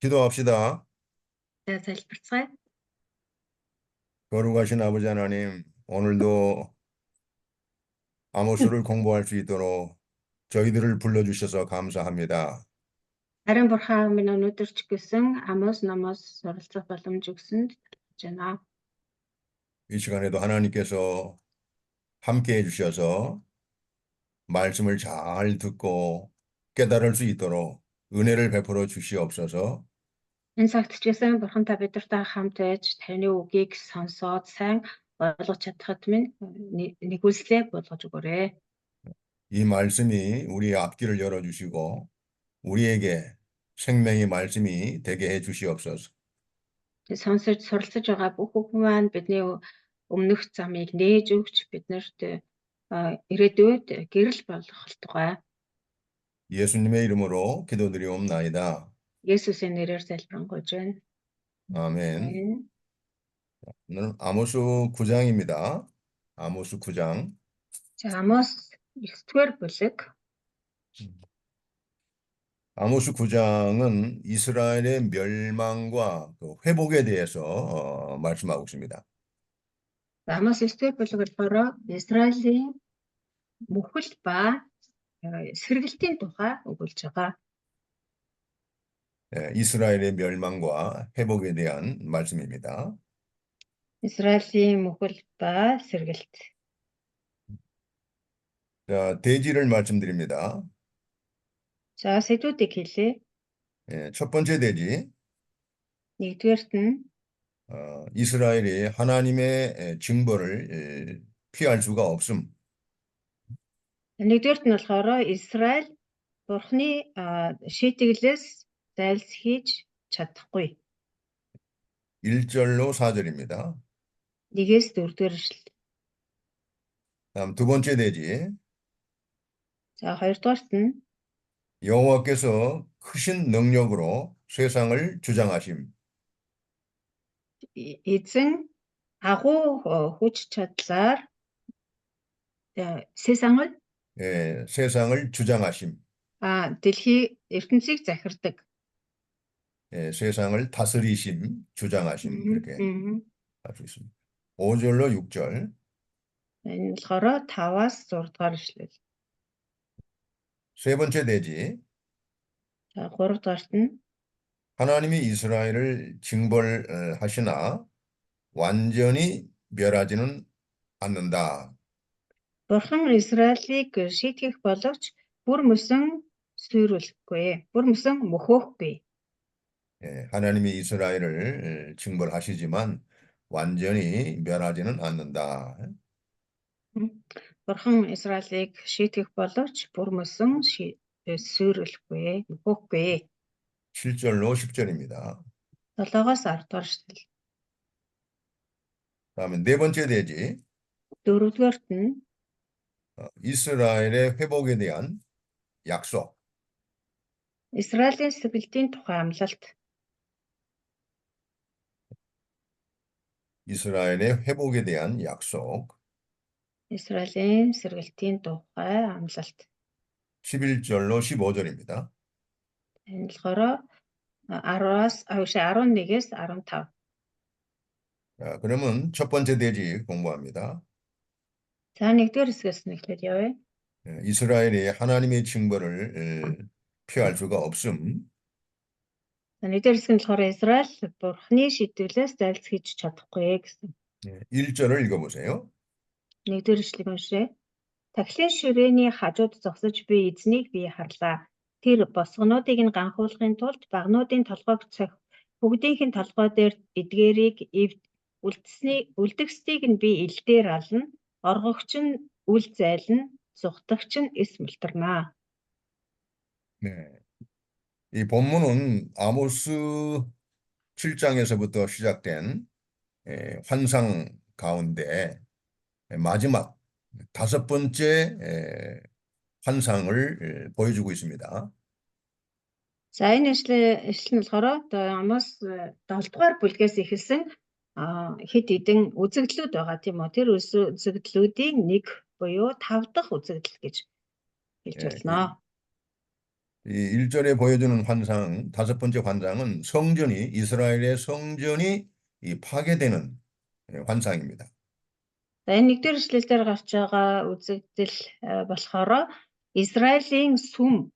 기도합시다. За залбирцгаая. 거룩하신 아버지 하나님, 오늘도 아모스를 공부할 수 있도록 저희들을 불러주셔서 감사합니다. Харин бурхан минь өнөөдөр ч гэсэн Амос номоос суралцах боломж өгсөнд талархаж байна. 이 시간에도 하나님께서 함께 해주셔서 말씀을 잘 듣고 깨달을 수 있도록 은혜를 베풀어 주시옵소서. Энэ цагт ч гэсэн бурхан та бидэртэй хамт байж таны үгийг сонсоод сайн ойлгож чадхад минь нэгүслээ болгож өгөөрэй. 이 말씀이 우리의 앞길을 열어주시고 우리에게 생명의 말씀이 되게 해 주시옵소서. Сонсож суралцаж байгаа бүх үг маань бидний өмнөх замыг нээж өгч биднэрт ирээдүйд гэрэл болох болтугай. 예수님의 이름으로 기도드리옵나이다. Есүсийн нэрээр залбирanгуйж байна. 아멘. 오늘 아모스 9장입니다. 아모스 9장. За Амос 9-р бүлэг. 아모스 9장은 이스라엘의 멸망과 그 회복에 대해서 말씀하고 있습니다. Амос 9-р бүлэг болохоор Израилийн мөхөл ба сэргэлтийн тухай өгүүлж байгаа. 이스라엘의 멸망과 회복에 대한 말씀입니다. Израилийн мөхөл ба сэргэлт. 자, 대지를 말씀드립니다. За сэдвүүдийг хэлье. 첫 번째 대지. Нэгдүгээрт нь 이스라엘이 하나님의 징벌을 피할 수가 없음. нэгдүгээрт нь болохоор Израиль Бурхны шийтгэлээс зайлсхийж чадахгүй. 1절로 4절입니다. 1-ээс 4-р эшлэл. 다음 두 번째 대지. За хоёрдугаарт нь 여호와께서 크신 능력으로 세상을 주장하심. эзэн агуу хүч чадлаар 세상을 세상을 주장하심. дэлхий ертөнцийг захирдаг. 세상을 다스리심, 주장하심 이렇게 할 수 있습니다. 5절로 6절. Энэ болохоор 5-аас 6-р эшлэл. 세 번째 대지. За 3-rt нь 하나님이 이스라엘을 징벌하시나 완전히 멸하지는 않는다. Бурхан Израилийг шийтгэх боловч бүр мөсөн сүйрүүлэхгүй, бүр мөсөн мөхөөхгүй. 하나님이 이스라엘을 징벌하시지만 완전히 멸하지는 않는다. Бурхан Израилийг шийтгэх боловч бүр мөсөн сүйрүүлэхгүй, мөхөөхгүй. 7절로 10절입니다. 7-аас 10-р эшлэл. 다음에 네 번째 대지. 4-rt нь 이스라엘의 회복에 대한 약속. Израилийн сэргэлтийн тухай амлалт. 이스라엘의 회복에 대한 약속. Израилийн сэргэлтийн тухай амлалт. 11절로 15절입니다. Энэ болохоор 11-ээс 15. 자, 그러면 첫 번째 대지 공부합니다. За нэгдүгээр хэсгээс нь эхлээд явъя. 이스라엘이 하나님의 징벌을 피할 수가 없음. За нэгдүгээр хэсэг нь болохоор Израиль Бурхны шийтгэлээс зайлсхийж чадахгүй гэсэн. 1절을 읽어보세요. Нэгдүгээр эшлэг уншъя. Тахилын ширээний хажууд зогсож би эзнийг харлаа. Тэр босгонуудыг нь ганхуулахын тулд багнуудын толгойг цохих, бүгдийнх нь толгой дээр эдгээрийг үлдгэсдийг нь би илдээр ална. Оргогч нь үл зайлна, зүхтагч нь эс мултарнаа. 네. 이 본문은 아모스 7장에서부터 시작된 환상 가운데 마지막 5번째 환상을 보여주고 있습니다. За энэ эшлэл нь болохоор Амос 7-р бүлгээс эхэлсэн хэд хэдэн үзэгдлүүд байгаа тийм үү. Тэр үзэгдлүүдийн нэг буюу 5 дахь үзэгдэл гэж хэлж болно. 이 1절에 보여주는 환상, 다섯 번째 환상은 이스라엘의 성전이 이 파괴되는 환상입니다. За энэ нэгдүгээр ишлэлээр гарч байгаа үзэгдэл болохоор Израилийн сүм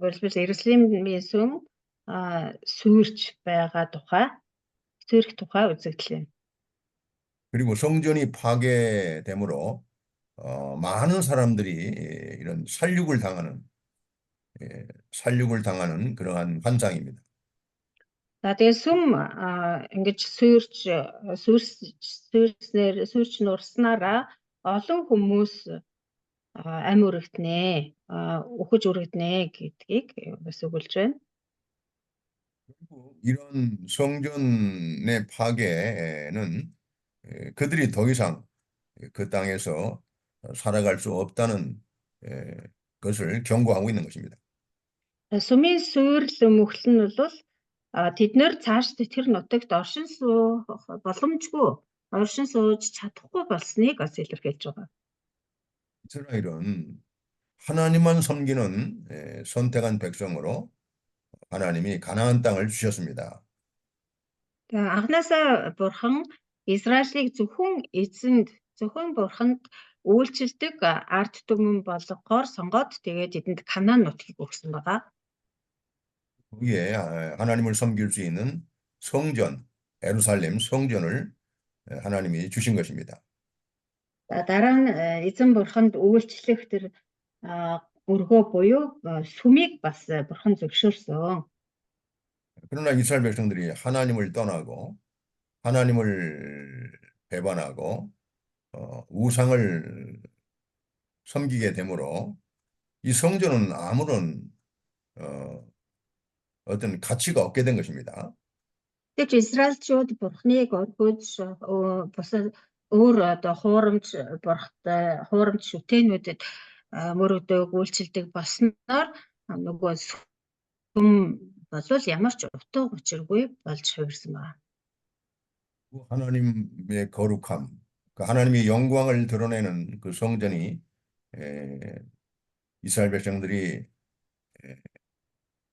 Иерусалимийн сүм сүрч байгаа сүрэх тухай үзэгдэл юм. 그리고 성전이 파괴됨으로 많은 사람들이 이런 살육을 당하는 그러한 환상입니다. За тэгээ сүм ингэж сүрч нурснараа олон хүмүүс ам өргөднэ, үхэж өргөднэ гэдгийг бас өгүүлж байна. 그리고 이런 성전의 파괴는 그들이 더 이상 그 땅에서 살아갈 수 없다는 것을 경고하고 있는 것입니다. Сүмийн суурил мөхөл нь бол тэд нэр цааш тэр нутагт оршин сууж чадахгүй болсныг бас илэрхийлж байгаа. 이스라엘은 하나님만 섬기는 선택한 백성으로 하나님이 가나안 땅을 주셨습니다. Анхнаасаа бурхан Израилийг зөвхөн бурханд үйлчилдэг ард түмэн болгохоор сонгоод тэгээд эдэнд Канаан нутгийг өгсөн байгаа. 거기에 하나님을 섬길 수 있는 성전, 예루살렘 성전을 하나님이 주신 것입니다. Дараа нь эзэн бурханд үйлчлэх тэр өргөө буюу сүмийг бас бурхан зөвшөөрсөн. 그러나 이스라엘 백성들이 하나님을 떠나고 하나님을 배반하고 우상을 섬기게 되므로 이 성전은 아무런 어떤 가치가 없게 된 것입니다. Тэгж Израильчууд бурхныг орхиж бусад өөр хуурамч шүтээнүүдэд мөрөгдөг үйлчилдэг болсноор нөгөө сүм болвол ямар ч утга учиргүй болж хувирсан байна. 하나님의 거룩함, 그 하나님의 영광을 드러내는 그 성전이 이스라엘 백성들이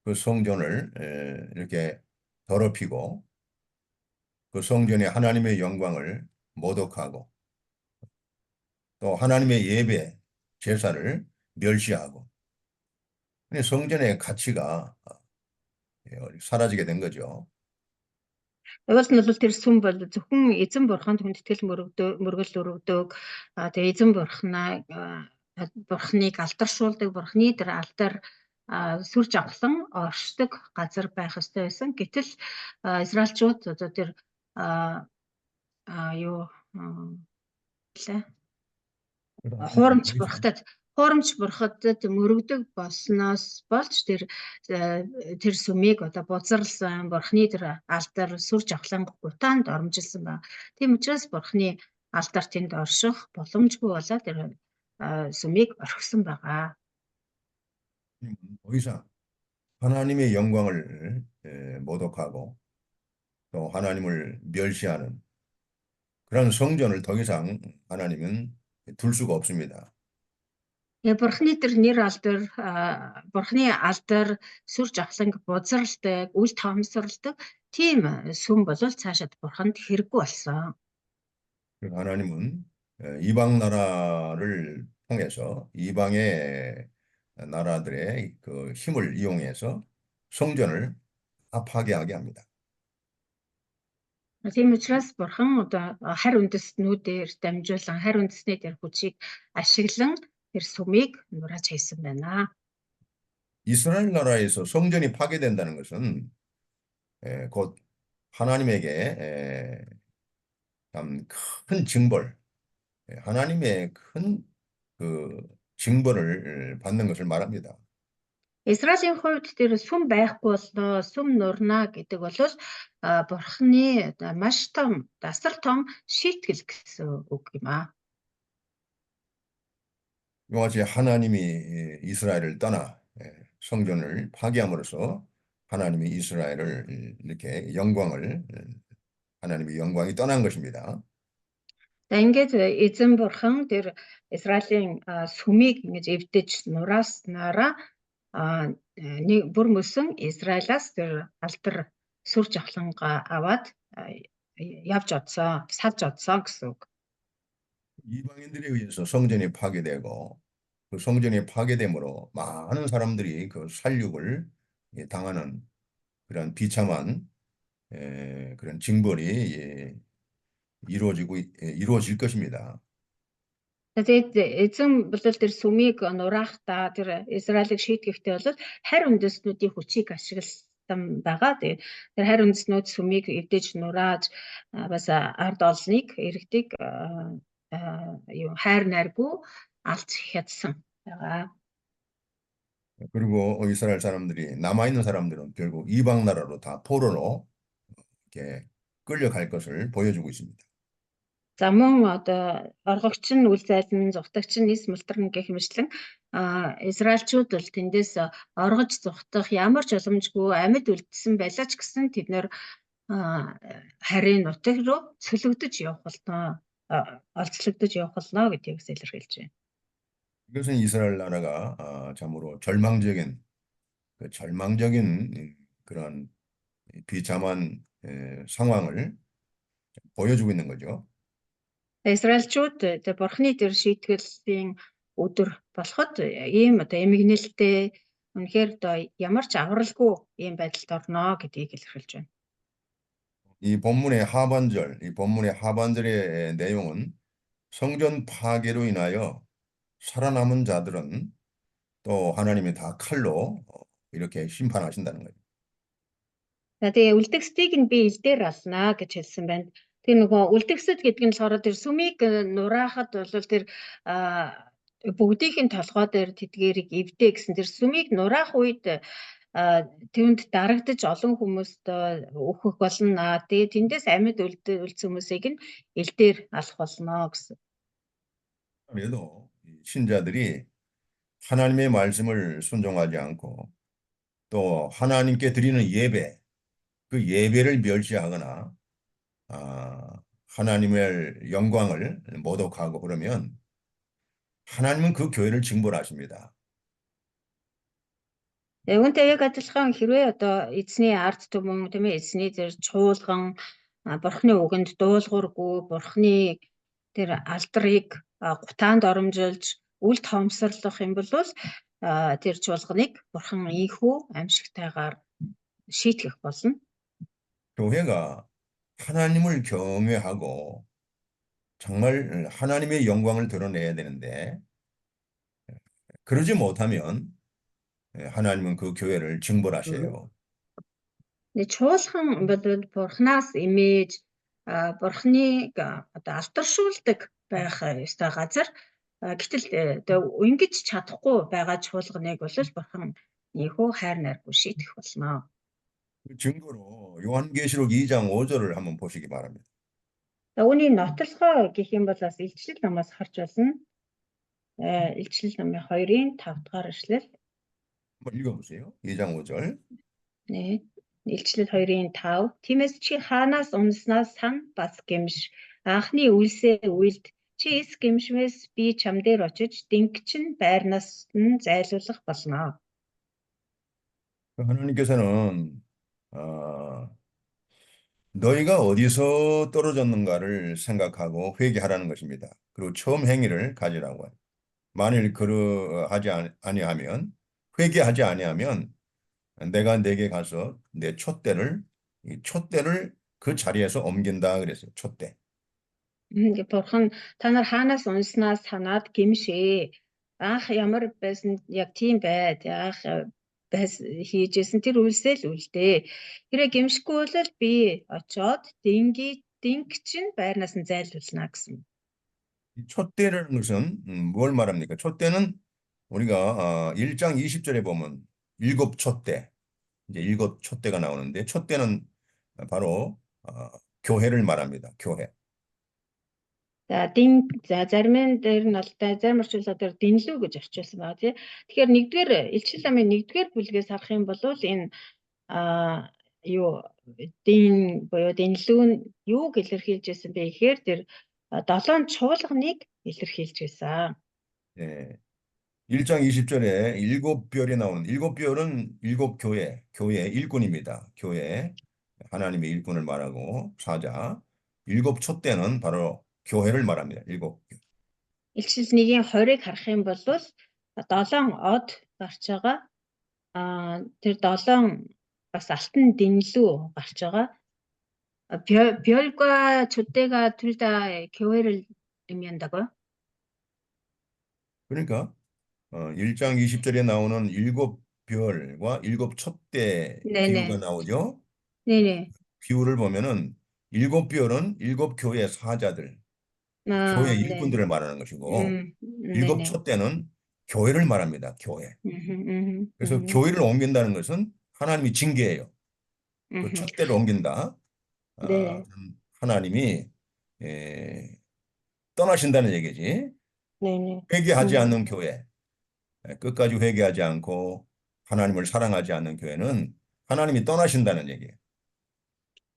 그 성전을 이렇게 더럽히고 그 성전에 하나님의 영광을 모독하고 또 하나님의 예배, 제사를 멸시하고 성전의 가치가 사라지게 된 거죠. Тэгвэл нь бол тэр сүм бол зөвхөн эзэн бурханд хүндэтгэл мөргөл өргөдөг. Тэгээ эзэн бурхныг алдаршуулдаг, бурхны тэр алдар сүрж авсан оршдог газар байх ёстой байсан. Гэтэл Израильчууд одоо тэр хуурамч бурхадад мөрөгдөг болсноос болж тэр сүмийг одоо бузарлсан бурхны тэр алдар сүрж авлан гутаанд оромжилсан ба. Тийм учраас бурхны алдар тэнд орших боломжгүй болоод тэр сүмийг орхисон байгаа. 더 이상 하나님의 영광을 모독하고 또 하나님을 멸시하는 그런 성전을 더 이상 하나님은 둘 수가 없습니다. Бурхны тэр нэр алдар, бурхны алдар сүрж авланг бузралдаг, үл тоомсоролдог тийм сүм бол цаашаад бурханд хэрэггүй болсон. 하나님은 이방 나라를 통해서 이방의 나라들의 그 힘을 이용해서 성전을 파괴하게 합니다. Тийм учраас бурхан одоо харь үндэстнүүдээр дамжуулан харь үндэстний тэр хүчийг ашиглан тэр сүмийг нурааж хийсэн байна. 이스라엘 나라에서 성전이 파괴된다는 것은 곧 하나님에게 참 큰 징벌, 하나님의 큰 그 징벌을 받는 것을 말합니다. Израилийн хувьд тэр сүм байхгүй болноо, сүм нурна гэдэг бол бурхны маш том, дасар том шийтгэл гэсэн үг юм аа. 이와 같이 하나님이 이스라엘을 떠나 성전을 파괴함으로써 하나님이 이스라엘을 이렇게 하나님의 영광이 떠난 것입니다. Ингээд эзэн бурхан тэр Израилийн сүмийг ингэж эвдэж нурааснараа нэг бүр мөсөн Израилаас тэр алдар сүр жавхланга аваад явж одсон, салж одсон гэсэн үг. 이방인들에 의해서 성전이 파괴되고 그 성전이 파괴됨으로 많은 사람들이 그 살육을 당하는 그런 비참한 그런 징벌이 이루어질 것입니다. Тэгээд эзэн бол тэр сүмийг нураахдаа тэр Израилийг шийтгэхдээ бол харь үндэстнүүдийн хүчийг ашигласан байгаа. Тэгээд тэр харь үндэстнүүд сүмийг эвдэж нурааж бас ард олныг иргэдэг хайр найргүй алж хядсан байгаа. 그리고 이스라엘 사람들이 남아있는 사람들은 결국 이방 나라로 다 포로로 이렇게 끌려갈 것을 보여주고 있습니다. За мөн одоо оргогч нь үл зайлан зүгтагч нь нийс мултран гэх мэтлэн Израильчууд бол тэндээс оргож зүгтах ямар ч боломжгүй амьд үлдсэн байлаа ч гэсэн тэд нэр харийн нутаг руу цөлөгдөж явах болно, олзлогдож явах болно гэдгийг илэрхийлж байна. 이것은 이스라엘 나라가 참으로 절망적인 그런 비참한 상황을 보여주고 있는 거죠. Израильчууд тэр бурхны тэр шийтгэллийн өдөр болоход ийм одоо эмгэнэлтэй үнэхээр одоо ямар ч авралгүй ийм байдалд орно гэдгийг илэрхийлж байна. 이 본문의 하반절의 내용은 성전 파괴로 인하여 살아남은 자들은 또 하나님이 다 칼로 이렇게 심판하신다는 거예요. Тэгээ үлдгэсдийг нь би илдээр алнаа гэж хэлсэн байна. Тэр нөгөө үлдгэсэд гэдэг нь болохоор тэр сүмийг нураахад бол тэр бүгдийн толгой дээр тэдгээрийг эвдээ гэсэн тэр сүмийг нураах үед тэвнд дарагдж олон хүмүүст өөхөх болно. Тэгээ тэндээс амьд үлдсэн хүмүүсийг нь илдээр алах болно гэсэн. 그래도 신자들이 하나님의 말씀을 순종하지 않고 또 하나님께 드리는 그 예배를 멸시하거나 하나님의 영광을 모독하고 그러면 하나님은 그 교회를 징벌하십니다. Үүнтэй яг адилхан хэрвээ одоо эзний ард түмэн тийм ээ эзний тэр чуулган бурхны үгэнд дуулуургүй бурхны тэр алдрыг гутаанд оромжилж үл томсорлох юм бол тэр чуулганыг бурхан ийхүү амьсгтайгаар шийтгэх болно. 교회가 하나님을 경외하고 정말 하나님의 영광을 드러내야 되는데 그러지 못하면 하나님은 그 교회를 징벌하셔요. Чуулган бол бурхнаас имэж бурхныг одоо алдаршуулдаг байх ёстой газар. Гэтэл ингэж чадахгүй байгаа чуулганыг бол бурхан ийхүү хайр найргүй шийдэх болно. 그 증거로 요한계시록 2장 5절을 한번 보시기 바랍니다. Үүний нотлохоо гэх юм бол бас илчлэл намаас харж болно. Илчлэл намын 2-ын 5 дахь эшлэл. 한번 읽어보세요. 2장 5절. 네. Илчлэл 2-ын 5. Тиймээс чи хаанаас унснаас сан бас гэмш. Анхны үйлсээ үйлд. Чи эс гэмшмээс би чам дээр очиж дингчин байрнаас нь зайлуулах болно. 하나님께서는 너희가 어디서 떨어졌는가를 생각하고 회개하라는 것입니다. 그리고 처음 행위를 가지라고 해요. 만일 회개하지 아니하면 내가 네게 가서 내 촛대를 그 자리에서 옮긴다 그랬어요. 촛대. Бурхан та нар хаанаас унснаас санаад гэмшээ. Анх ямар байсан яг тийм байд. Анх хийжсэн тэр үйлсээ л үлдээ. Хэрэг гэмшихгүй бол би очоод дингчин байрнаас нь зайлуулна гэсэн. 이 촛대라는 것은 뭘 말합니까? 촛대는 우리가 1장 20절에 보면 7 촛대, 이제 7 촛대가 나오는데 촛대는 바로 교회를 말합니다. 교회. За зарим нь дээр нь бол зарим орчуулгад дээр дэнлүү гэж орчуулсан байгаа тийм. Тэгэхээр нэгдүгээр илчил намын нэгдүгээр бүлгээс харах юм бол энэ дэнлүү нь юуг илэрхийлж байсан бэ гэхээр тэр 7 чуулганыг илэрхийлж байсан. 예. 1장 20절에 7별이 나오는 7별은 7교회 일꾼입니다. 교회 하나님의 일꾼을 말하고 사자. 7 촛대는 바로 교회를 말합니다. 7. Илчил 1-ийн 20-ыг харах юм бол 7 од гарч байгаа. Тэр 7 бас алтан дэнлүү гарч байгаа. 별과 촛대가 둘 다 교회를 의미한다고요? 그러니까 1장 20절에 나오는 7별과 7 촛대 네네. 비유가 나오죠. 네네. 비유를 보면은 7별은 7 교회 사자들, 교회 네. 일꾼들을 말하는 것이고 7 네네. 촛대는 교회를 말합니다. 교회. 그래서 음흠. 교회를 옮긴다는 것은 하나님이 징계예요. 그 음흠. 촛대를 옮긴다. 네. 하나님이 떠나신다는 얘기지. 네네. 회개하지 않는 교회, 끝까지 회개하지 않고 하나님을 사랑하지 않는 교회는 하나님이 떠나신다는 얘기예요.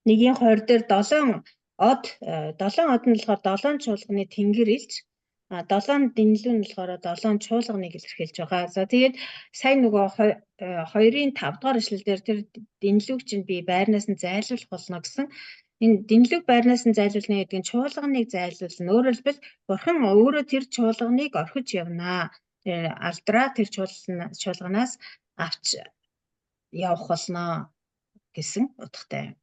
1-ийн 20 дээр 7 од нь болохоор 7 чуулганы тэнгэр илч 7 дэнлүү нь болохоор 7 чуулганыг илэрхийлж байгаа. За тэгээд сайн нөгөө 2-ын 5 дугаар эшлэл дээр тэр дэнлүүг чинь би байрнаас нь зайлуулах болно гэсэн. Энэ дэнлүүг байрнаас нь зайлуулна гэдэг нь чуулганыг зайлуулна. Өөрөөр хэлбэл Бурхан өөрөө тэр чуулганыг орхиж явнаа. Алдраа тэр чуулганаас авч явах болно гэсэн утгатай.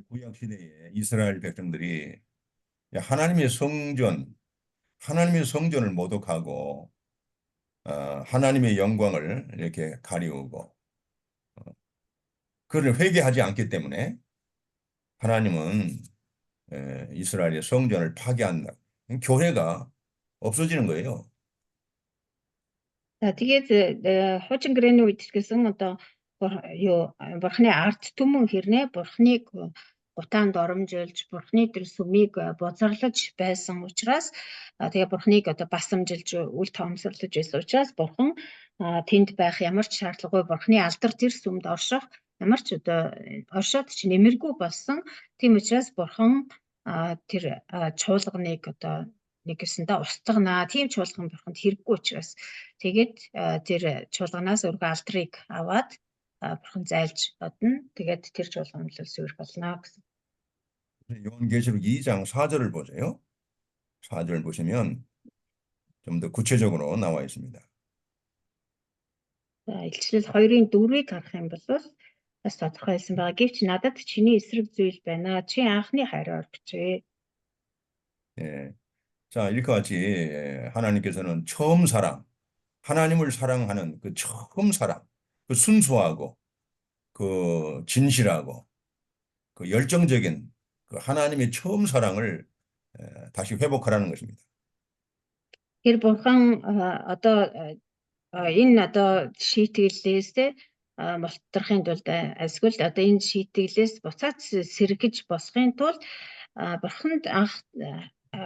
구약 시대에 이스라엘 백성들이 하나님의 성전을 모독하고 하나님의 영광을 이렇게 가리우고 그를 회개하지 않기 때문에 하나님은 이스라엘의 성전을 파괴한다. 교회가 없어지는 거예요. За тэгээд хуучин гэрээний үед гэсэн одоо Бурхны ард түмэн хэрнээ Бурхныг гутаанд оромжилж Бурхны тэр сүмийг бузарлаж байсан учраас тэгээ Бурхныг одоо басамжилж үл тоомсорлож байсан учраас Бурхан тэнд байх ямар ч шаардлагагүй Бурхны алдар тэр сүмд орших ямар ч одоо оршоод ч нэмэргүй болсон. Тийм учраас Бурхан тэр чуулганыг одоо нэгэсэндээ устгана. Тийм чуулган Бурханд хэрэггүй учраас тэгээд тэр чуулганаас өөргөө алдрыг аваад Бурхан зайлж одно. Тэгээд тэр чуулган нь л сүрэх болно гэсэн. 요한계시록 2장 4절을 보세요. 4절 보시면 좀 더 구체적으로 나와 있습니다. За илчлэл 2-ын 4-ыг харах юм бол бас тодорхойлсон байгаа. Гэвч надад чиний эсрэг зүйл байна. Чи анхны хайраар орчихъя. 예. 자, 이렇게 같이 하나님께서는 처음 사랑, 하나님을 사랑하는 그 처음 사랑, 그 순수하고 그 진실하고 그 열정적인 그 하나님의 처음 사랑을 다시 회복하라는 것입니다. Тэр Бурхан одоо энэ одоо шийтгэлээс мултрахын тулд эсвэл одоо энэ шийтгэлээс буцаад сэргэж босхын тулд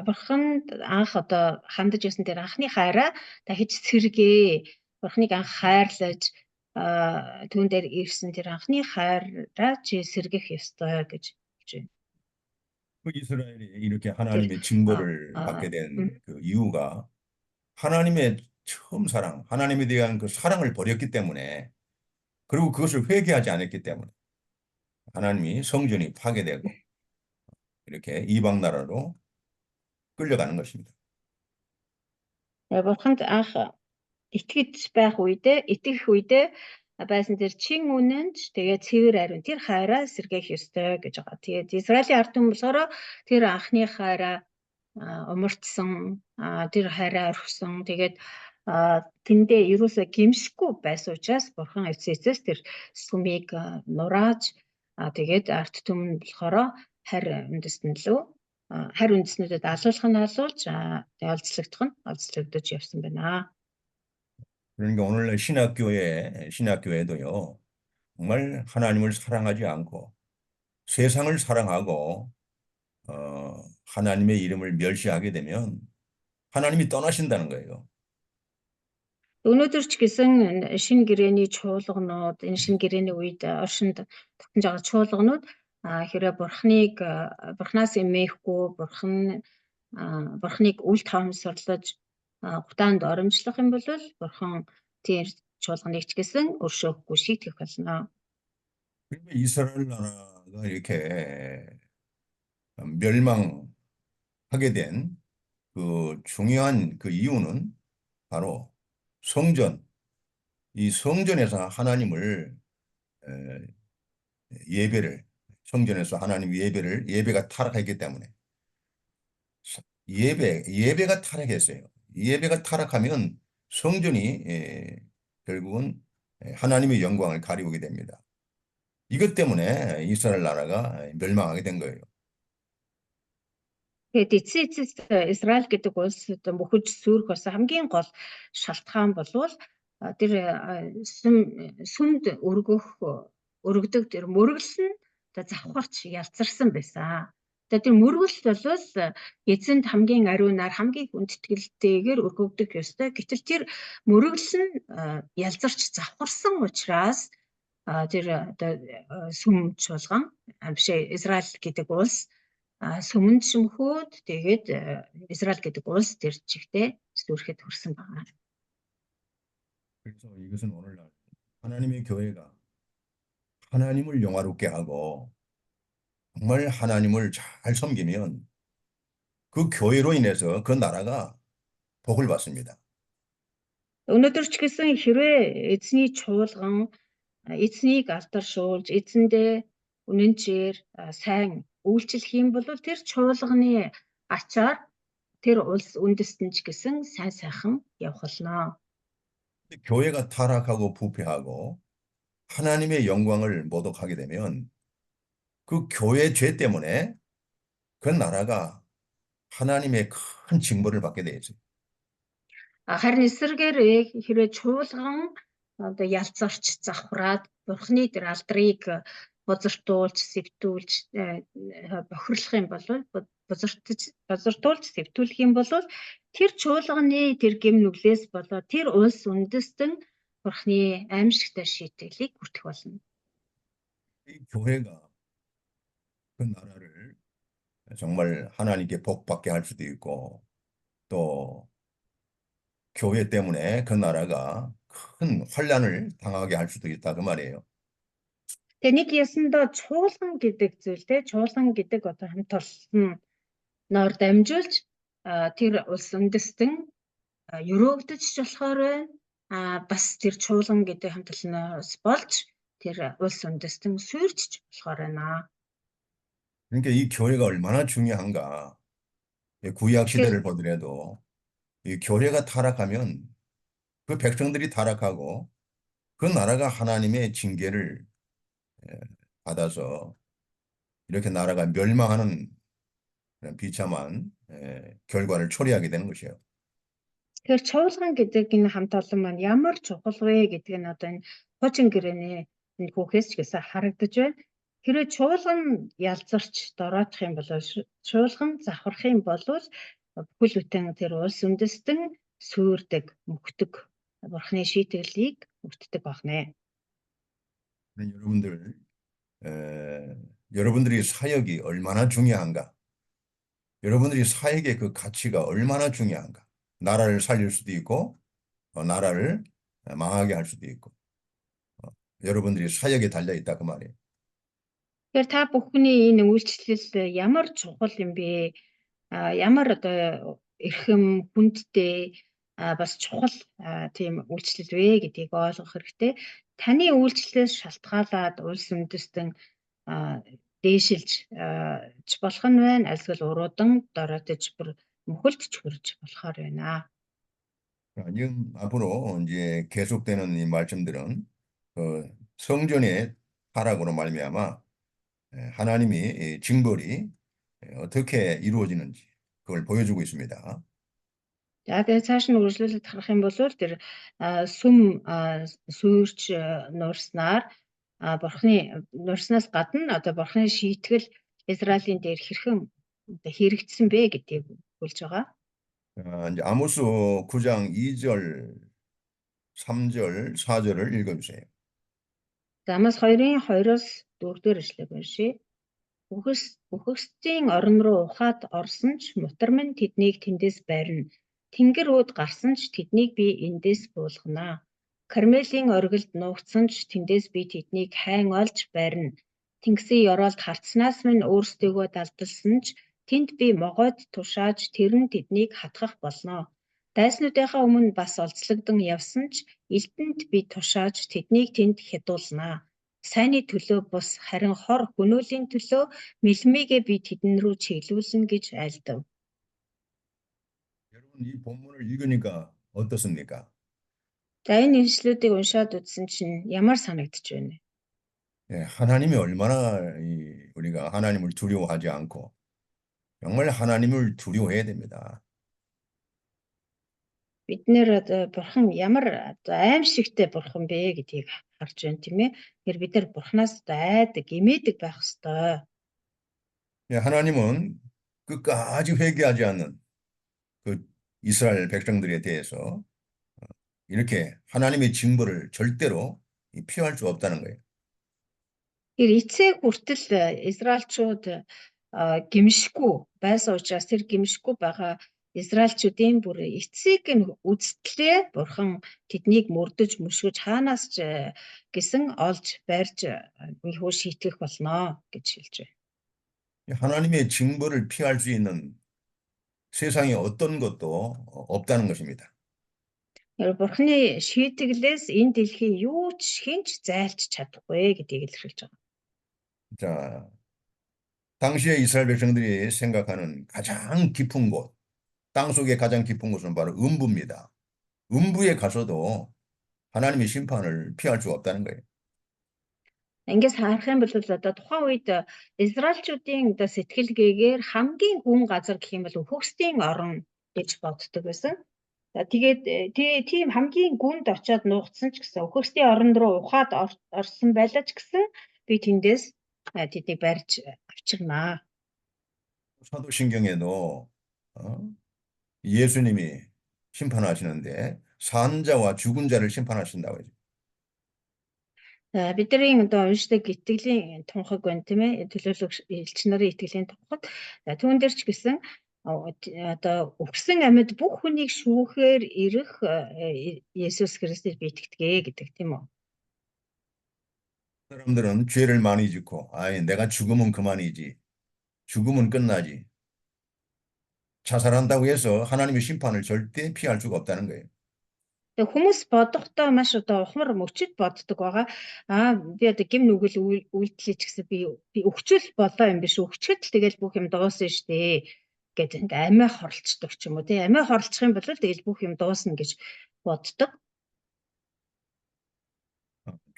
Бурханд анх одоо хандаж байсан тэр анхны хайраа дахиж сэргээ. Бурхныг анх хайрлаж түүн дээр ирсэн тэр анхны хайраа чи сэргэх ёстой гэж хэлж байна. 그 이스라엘이 이렇게 하나님의 징벌을 받게 된 그 이유가 하나님의 처음 사랑, 하나님에 대한 그 사랑을 버렸기 때문에 그리고 그것을 회개하지 않았기 때문에 하나님이 성전이 파괴되고 이렇게 이방 나라로 끌려가는 것입니다. Бурханд анх итгэж байх үедээ итгэх үедээ байсан тэр чин үнэнд тэгээд цэвэр ариун тэр хайраа сэргээх ёстой гэж байгаа. Тэгээд Израилийн ард түмэн болохоор тэр анхны хайраа умартсан тэр хайраа орхисон. Тэгээд тэндээ ерөөсөө гимшихгүй байсан учраас Бурхан эцээсээс тэр сүмийг нурааж тэгээд ард түмэн болохоор харь үндэснүүдэд алуулах нь алуулж олзлогдох нь олзлогдож явсан байна. 그러니까 오늘날 신학교에도요, 정말 하나님을 사랑하지 않고 세상을 사랑하고 하나님의 이름을 멸시하게 되면 하나님이 떠나신다는 거예요. Өнөөдөр ч гэсэн шинэ гэрээний чуулганууд, энэ шинэ гэрээний үед оршинд тогтнож байгаа чуулганууд хэрэг Бурханаас эмээхгүй, Бурханыг үл тоомсорлож гутаанд оромжлох юм бол бурхан тэр чуулганыг ч гэсэн өршөөхгүй шийтгэх болно. 그러니까 이스라엘 나라가 이렇게 멸망하게 된 그 중요한 그 이유는 바로 성전, 이 성전에서 하나님을 성전에서 하나님 예배가 타락했기 때문에 예배가 타락했어요. 예배가 타락하면 성전이 결국은 하나님의 영광을 가리우게 됩니다. 이것 때문에 이스라엘 나라가 멸망하게 된 거예요. Тэгээд эцсийн эцэст Израиль гэдэг улс мөхөж сүрэх болсон хамгийн гол шалтгаан болвол тэр сүмд өргөдөг тэр мөргөл нь завхарч ялцарсан байсан. Тэгээд тэр мөргөл болвол эзэнд хамгийн ариунаар хамгийн хүндэтгэлтэйгээр өргөгдөг ёстой. Гэтэл тэр мөргөл нь ялзарч завхарсан учраас тэр сүм чуулган бишээ Израиль гэдэг улс сүмэнд шүмхөөд тэгээд Израиль гэдэг улс тэр чигтээ сүрэхэд хүрсэн байна. 그래서 이것은 오늘날 하나님의 교회가 하나님을 영화롭게 하고 정말 하나님을 잘 섬기면 그 교회로 인해서 그 나라가 복을 받습니다. Өнөөдөр ч гэсэн хэрвээ эзний чуулган эзнийг алдаршуулж эзэндээ үнэнчээр сайн үйлчлэх юм бол тэр чуулганы ачаар тэр улс үндэстэн ч гэсэн сайн сайхан явах болно. 교회가 타락하고 부패하고 하나님의 영광을 모독하게 되면 그 교회 죄 때문에 그 나라가 하나님의 큰 징벌을 받게 되죠. Харин эсрэгээр хэрвээ чуулган одоо ялцарч завхраад бурхны тэр алдрыг бозортуулж сэвтүүлж бохирлох юм бол бозортуулж сэвтүүлэх юм бол тэр чуулганы тэр гэм нүглээс болоод тэр улс үндэстэн бурхны аимшигтай шийтгэлийг хүртэх болно. 이 교회가 그 나라를 정말 하나님께 복받게 할 수도 있고 또 교회 때문에 그 나라가 큰 환난을 당하게 할 수도 있다 그 말이에요. Тэгээ нэг ясандаа чуулган гэдэг зүйл те чуулган гэдэг одоо хамт олсон ноор дамжуулж тэр улс үндэстэн өрөөгдөж болохоор байна. Бас тэр чуулган гэдэг хамт олноос болж тэр улс үндэстэн сүрчж болохоор байна. 그러니까 이 교회가 얼마나 중요한가. 구약 시대를 보더라도 이 교회가 타락하면 그 백성들이 타락하고 그 나라가 하나님의 징계를 받아서 이렇게 나라가 멸망하는 비참한 결과를 초래하게 되는 것이에요. Тэгэхээр чуулган гэдэг энэ хамт олон маань ямар чухал вэ гэдэг нь одоо энэ хуучин гэрээний энэ хүүхээс ч гэсэн харагдаж байна. Хэрвээ чуулган ялзарч дороодох юм бол чуулган завхрах юм бол бүхэл бүтэн тэр улс үндэстэн сүрдэг, мөхдөг, бурхны шийтгэлийг мөхддөг байна. 여러분들이 사역이 얼마나 중요한가? 여러분들이 사역의 그 가치가 얼마나 중요한가? 나라를 살릴 수도 있고 나라를 망하게 할 수도 있고 여러분들이 사역에 달려 있다 그 말이에요. Тэгэхээр та бүхний энэ үйлчлэл ямар чухал юм бэ? Ямар одоо эрхэм, хүндтэй бас чухал тийм үйлчлэл вэ гэдгийг ойлгох хэрэгтэй. Таны үйлчлэлээс шалтгаалаад улс үндэстэн дээшилж болох нь байна. Альсвал уруудан дороотож мөхөлдөж хүрж болохоор байна. 지금 앞으로 이제 계속되는 이 말씀들은 성전의 타락으로 말미암아 하나님이 징벌이 어떻게 이루어지는지 그걸 보여주고 있습니다. За тэгээ цааш нь үргэлжлүүлээд харах юм бол тэр сүм сүрч нурснаар бурхны нурснаас гадна одоо бурхны шийтгэл Израилийн дээр хэрхэн хэрэгжсэн бэ гэдгийг хэлж байгаа. 이제 아모스 9장 2절, 3절, 4절을 읽어주세요. За Амос 2-ын 2-оос 4-р эшлэг уншия. Үхэгсдийн орон руу ухаад орсон ч мутар минь тэднийг тэндээс байрна. Тэнгэр үүд гарсан ч тэднийг би эндээс буулгана. Кармелийн оргилд нуугдсан ч тэндээс би тэднийг хайн олж барина. Тэнгисийн ёроолд харцнаас минь өөрсдийгөө далдалсан ч тэнд би могойд тушааж тэр нь тэднийг хатгах болно. Дайснуудынхаа өмнө бас олзлогдсон явсан ч элдэнд би тушааж тэднийг тэнд хядуулнаа. Сайны төлөө бус харин хор хөнөөлийн төлөө мэлмигээ би тэдэн рүү чиглүүлнэ гэж айлдав. 여러분 이 본문을 읽으니까 어떻습니까? За энэ ишлүүдийг уншаад үзсэн чинь ямар санагдаж байна вэ? 예, 하나님이 얼마나 우리가 하나님을 두려워하지 않고 정말 하나님을 두려워해야 됩니다. Бид нэр бурхан ямар аимшигтэй бурхан бэ гэдгийг харж байна тийм ээ. Тэгэхээр бид нар бурханаас айдаг, эмээдэг байх ёстой. 예, 하나님은 끝까지 회개하지 않는 그 이스라엘 백성들에 대해서 이렇게 하나님의 징벌을 절대로 피할 수 없다는 거예요. Тэр эцэг хүртэл Израильчууд гимшгүй байсан учраас тэр гимшгүй байгаа Израильчүүдийн бүр эцэг нь үзтлээ бурхан тэднийг мөрдөж мөшгөж хаанаас ч гэсэн олж барьж ийхүү шийтгэх болно гэж хэлж байна. 하나님의 징벌을 피할 수 있는 세상에 어떤 것도 없다는 것입니다. Бурхны шийтгэлээс энэ дэлхий юу ч хинч зайлж чадахгүй гэдгийг илэрхийлж байгаа. 자, 당시에 이스라엘 백성들이 생각하는 가장 깊은 곳, 땅속의 가장 깊은 곳은 바로 음부입니다. 음부에 가서도 하나님의 심판을 피할 수 없다는 거예요. Ингээс харах юм бол одоо тухайн үед Израильчүүдийн одоо сэтгэлгээгээр хамгийн гүн газар гэх юм бол үхэгсдийн орон гэж боддог байсан. За тэгээд тийм хамгийн гүнд очиод нуугдсан ч гэсэн үхэгсдийн оронд руу ухаад орсон байлаа ч гэсэн би тэндээс тэднийг барьж авчирнаа. 사도신경에도 예수님이 심판하시는데 산자와 죽은 자를 심판하신다고 해요. Бидний одоо уншдаг итгэлийн тунхаг байна тийм ээ. Төлөөлөгч элч нарын итгэлийн тунхаг. Түүн дээр ч гэсэн одоо өгсөн амьд бүх хүнийг шүүхээр ирэх Есүс Христэд би итгэдэг гэдэг тийм үү. 사람들은 죄를 많이 짓고 내가 죽으면 그만이지. 죽으면 끝나지. 자살한다고 해서 하나님의 심판을 절대 피할 수가 없다는 거예요. Тэгээ хүмүүс бодохдоо маш одоо ухмар мөчөд боддог байгаа. Би одоо гим нүгэл үйлдэлээ ч гэсэн би өгчөл болоо юм биш. Өгчөд л тэгэл бүх юм дуусна штэ гэдэг ингээ амиа хорлцдог ч юм уу тий. Амиа хорлцох юм бол тэгэл бүх юм дуусна гэж боддог.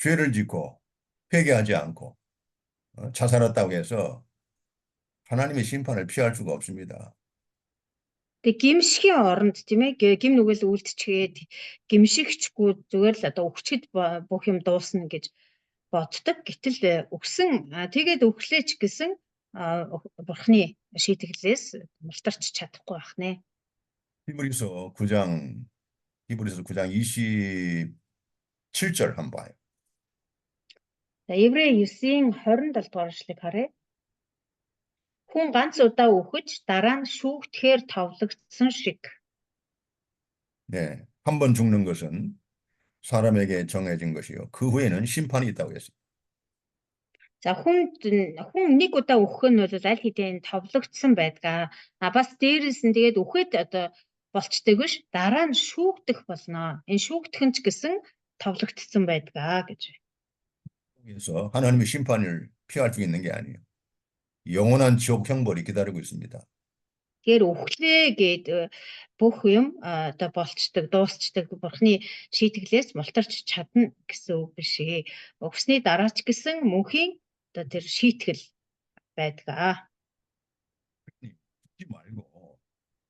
죄를 짓고 회개하지 않고 자살했다고 해서 하나님의 심판을 피할 수가 없습니다. Тэг гимшгийн оронд тийм ээ гим нүгэл үлдчихээд гимшигчгүй зүгээр л одоо өгчөд бүх юм дуусна гэж боддог. Гэтэл өгсөн тэгээд өглөөч гэсэн бурхны шийтгэлээс мултарч чадахгүй байх нэ. 히브리서 9장 27절 한번 봐요. За Еврей 9-ийн 27 дугаар эшлэгийг харъя. Хүн ганц удаа үхэж дараа нь шүүгдэхээр товлогдсон шиг. 네, 한 번 죽는 것은 사람에게 정해진 것이요. 그 후에는 심판이 있다고 했어요. За хүн нэг удаа үхэх нь бол аль хэдийн товлогдсон байдаг. Бас дээрээс нь тэгээд үхээд одоо болчдөг биш. Дараа нь шүүгдэх болно. Энэ шүүгдэх нь ч гэсэн товлогдсон байдаг гэж. 그래서 하나님의 심판을 피할 수 있는 게 아니에요. 영원한 지옥 형벌이 기다리고 있습니다. Тэгэхээр үхлээ гэд бүх юм одоо болцдог, дуусчдаг бурхны шийтгэлээс мултарч чадна гэсэн үг биш ээ. Өгсний дараа ч гэсэн мөнхийн одоо тэр шийтгэл байдаг.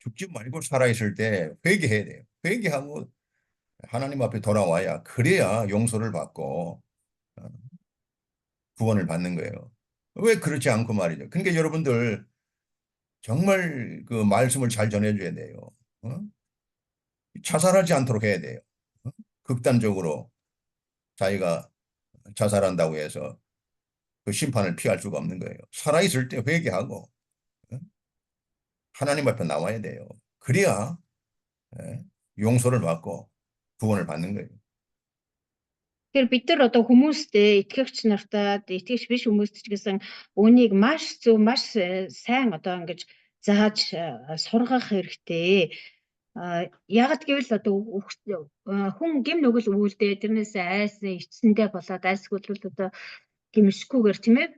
죽지 말고 살아있을 때 회개해야 돼요. 회개하고 하나님 앞에 돌아와야 그래야 용서를 받고 구원을 받는 거예요. 왜 그렇지 않고 말이죠. 그러니까 여러분들 정말 그 말씀을 잘 전해줘야 돼요. 자살하지 않도록 해야 돼요. 극단적으로 자기가 자살한다고 해서 그 심판을 피할 수가 없는 거예요. 살아있을 때 회개하고 하나님 앞에 나와야 돼요. 그래야 용서를 받고 구원을 받는 거예요. Тэгэхээр бид нар одоо хүмүүстээ итгэгч нартай итгэгч биш хүмүүст ч гэсэн үүнийг маш зөв маш сайн одоо ингэж зааж сургах хэрэгтэй. Ягд гэвэл одоо хүн гим нүгэл үүлдээ тэрнээс айсан ичсэндээ болоод айсгүйл одоо гимшгүйгээр тийм ээ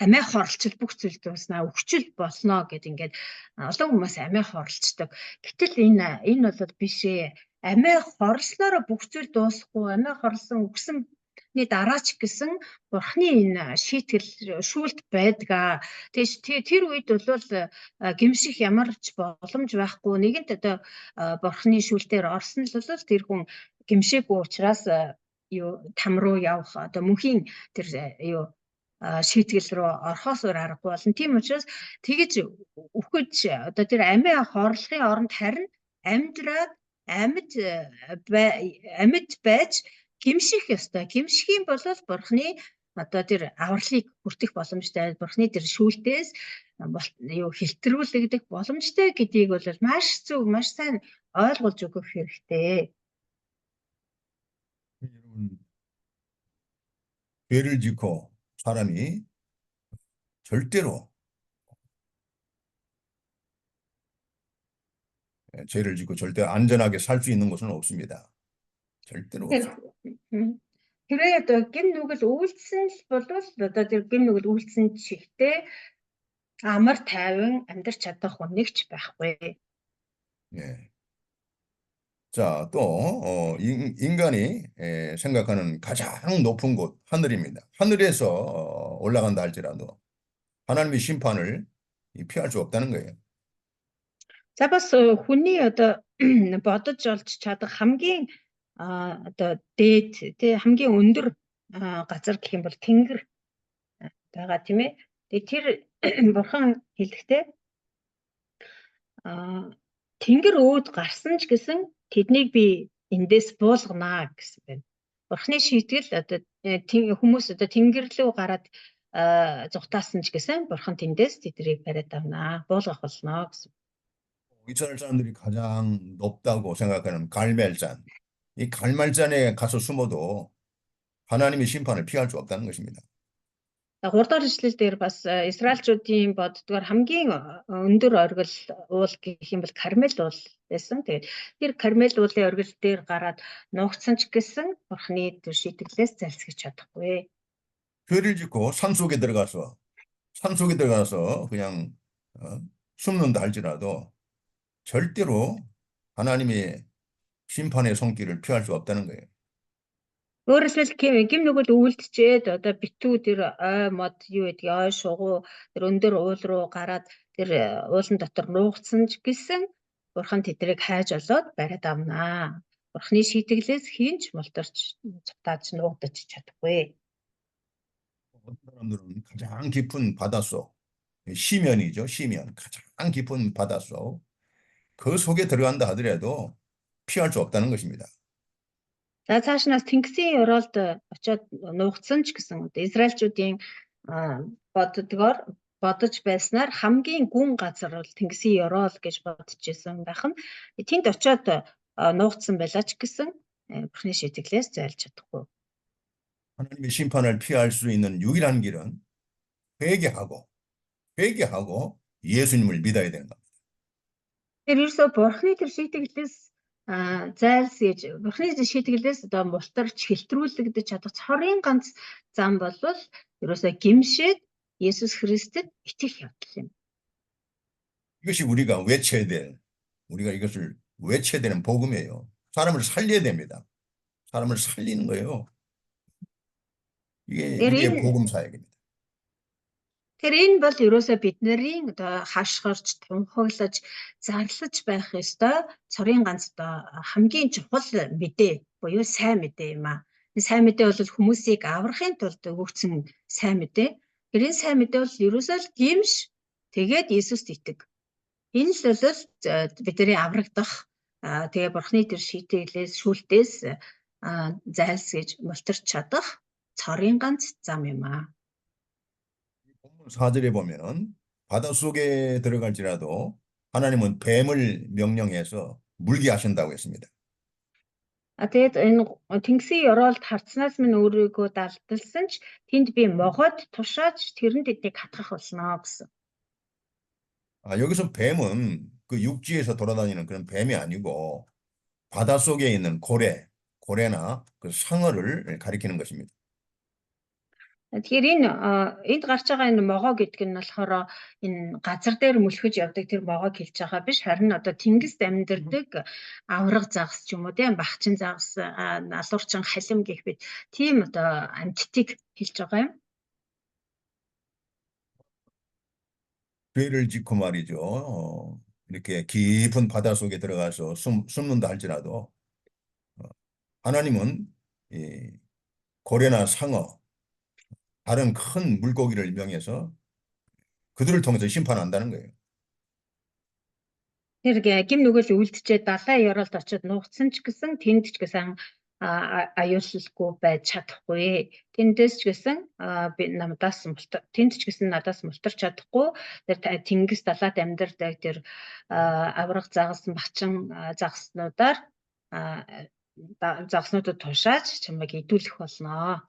амиа хорлцол бүх зүйл дууснаа өвчл болно гэд ингээд олон хүмүүс амиа хорлцдог. Гэтэл энэ бол биш ээ. Амиа хорлсноор бүх зүйл дуусахгүй. Амиа хорлсон үгсэний дараа ч гэсэн Бурхны энэ шийтгэл шүүлт байдаг. Тэгээд тэр үед бол гимших ямар ч боломж байхгүй. Нэгэнт одоо Бурхны шүүлтээр орсон л бол тэр хүн гимшээгүй учраас там руу явах одоо мөнхийн тэр шийтгэл рүү орхоос өөр аргагүй болно. Тийм учраас тэгэж үхэж одоо тэр амиа хорлохын оронд харин амьдраад амьд байж гимших ёстой. Гимших юм бол Бурхны одоо тэр авралыг хүртэх боломжтой. Бурхны тэр шүүлтээс хэлтрүүлэгдэх боломжтой гэдгийг бол маш зөв маш сайн ойлгуулж өгөх хэрэгтэй. 죄를 짓고 사람이 절대로 죄를 짓고 절대 안전하게 살 수 있는 곳은 없습니다. 절대로 없습니다. Хэрвээ одоо гим нүгэл үйлдсэн л бол одоо тэр гим нүгэл үйлдсэн чихтэй амар тайван амьдарч чадах хүн нэг ч байхгүй. 예. 자, 또 인간이 생각하는 가장 높은 곳 하늘입니다. 하늘에서 올라간다 할지라도 하나님의 심판을 피할 수 없다는 거예요. За бас хүний одоо бодож олж чадах хамгийн одоо дээд тий хамгийн өндөр газар гэх юм бол тэнгэр байгаа тийм ээ. Тэгээ тэр бурхан хэлэхдээ тэнгэр өөд гарсан ч гэсэн тэднийг би эндээс буулганаа гэсэн байна. Бурхны шийтгэл одоо хүмүүс одоо тэнгэр рүү гараад зүгтаасан ч гэсэн бурхан тэндээс тэднийг бариад авнаа, буулгах болно гэсэн. 이스라엘 사람들이 가장 높다고 생각하는 갈멜산, 이 갈멜산에 가서 숨어도 하나님의 심판을 피할 수 없다는 것입니다. 3 дахь ишлэл дээр бас Израильчүүдийн боддгоор хамгийн өндөр оргил уул гэх юм бол Кармел уул байсан. Тэгээд тэр Кармел уулын оргил дээр гараад нуугдсан ч гэсэн Бурхны тэр шийтгэлээс залсгэж чадахгүй. 죄를 짓고 산속에 들어가서 그냥 숨는다 할지라도 절대로 하나님의 심판의 손길을 피할 수 없다는 거예요. Өөрөөр хэлбэл гим нүгэл үүлдчихэд одоо битүү тэр ой мод юу гэдгийг ой шугуу тэр өндөр уул руу гараад тэр уулан дотор нуугдсан ч гэсэн бурхан тэдрийг хайж олоод бариад авнаа. Бурхны шийтгэлээс хинч мултарч цутааж нуугдаж чадахгүй. 어떤 사람들은 가장 깊은 바닷속, 시면이죠. 시면, 가장 깊은 바닷속, 그 속에 들어간다 하더라도 피할 수 없다는 것입니다. За цаашнаас тэнгисийн ёроолд очиод нуугдсан ч гэсэн Израильчүүдийн бодож байснаар хамгийн гүн газар бол тэнгисийн ёроол гэж бодож исэн байх нь тэнд очиод нуугдсан байлаа ч гэсэн Бурхны шийтгэлээс зайлж чадахгүй. 하나님의 심판을 피할 수 있는 유일한 길은 회개하고 예수님을 믿어야 되는 겁니다. Ерөөсөө Бурхны тэр шийтгэлээс зайлсгийж Бурхны шийтгэлээс одоо мултарч хэлтрүүлэгдэж чадах цорын ганц зам бол ерөөсөө гимшээд Есүс Христэд итгэх явдал юм. 우리가 이것을 외쳐야 되는 복음이에요. 사람을 살려야 됩니다. 사람을 살리는 거예요. 이게 복음 사역입니다. Тэр энэ бол ерөөсөө бидний одоо хашгирч, тунхаглаж, зарлаж байх ёстой цорын ганц одоо хамгийн чухал мэдээ буюу сайн мэдээ юм аа. Энэ сайн мэдээ бол хүмүүсийг аврахын тулд өгөгдсөн сайн мэдээ. Тэр энэ сайн мэдээ бол ерөөсөө л гимш тэгээд Иесуст итэг. Энэ л бол бидний аврагдах тэгээ Бурхны тэр шийтгэлээс шүүлтээс зайлсгийж мултарч чадах цорын ганц зам юм аа. 4절에 보면은 바닷속에 들어갈지라도 하나님은 뱀을 명령해서 물게 하신다고 했습니다. Тэгээд энэ Тэнгисийн ёроолд харцнаас минь өөрийгөө далдалсан ч тэнд би могоод тушааж тэрэнд эднийг хатгах болсноо гэсэн. 여기서 뱀은 그 육지에서 돌아다니는 그런 뱀이 아니고 바닷속에 있는 고래나 그 상어를 가리키는 것입니다. Тэгэхээр энд гарч байгаа энэ могоо гэдэг нь болохоор энэ газар дээр мөлхөж явдаг тэр могоог хэлж байгаа биш, харин одоо тэнгист амьдардаг авраг загас ч юм уу тийм бахчин загас, налуурчин халим гэх мэт тийм одоо амьтдыг хэлж байгаа юм. 죄를 짓고 말이죠. 이렇게 깊은 바닷속에 들어가서 숨는다 할지라도 하나님은 이 고래나 상어, 다른 큰 물고기를 명해서 그들을 통해서 심판한다는 거예요. Тэр гим нүгэл үлдчихэд далайн ёроолд очиод нуугдсан ч гэсэн тэнд ч гэсэн аюулгүй байж чадахгүй. Тэндээс ч гэсэн тэнд ч гэсэн надаас мултарч чадахгүй. Тэр тэнгис далаад амьдардаг тэр авраг загас бачин загаснуудаар загаснуудад тушааж чамайг идүүлэх болно.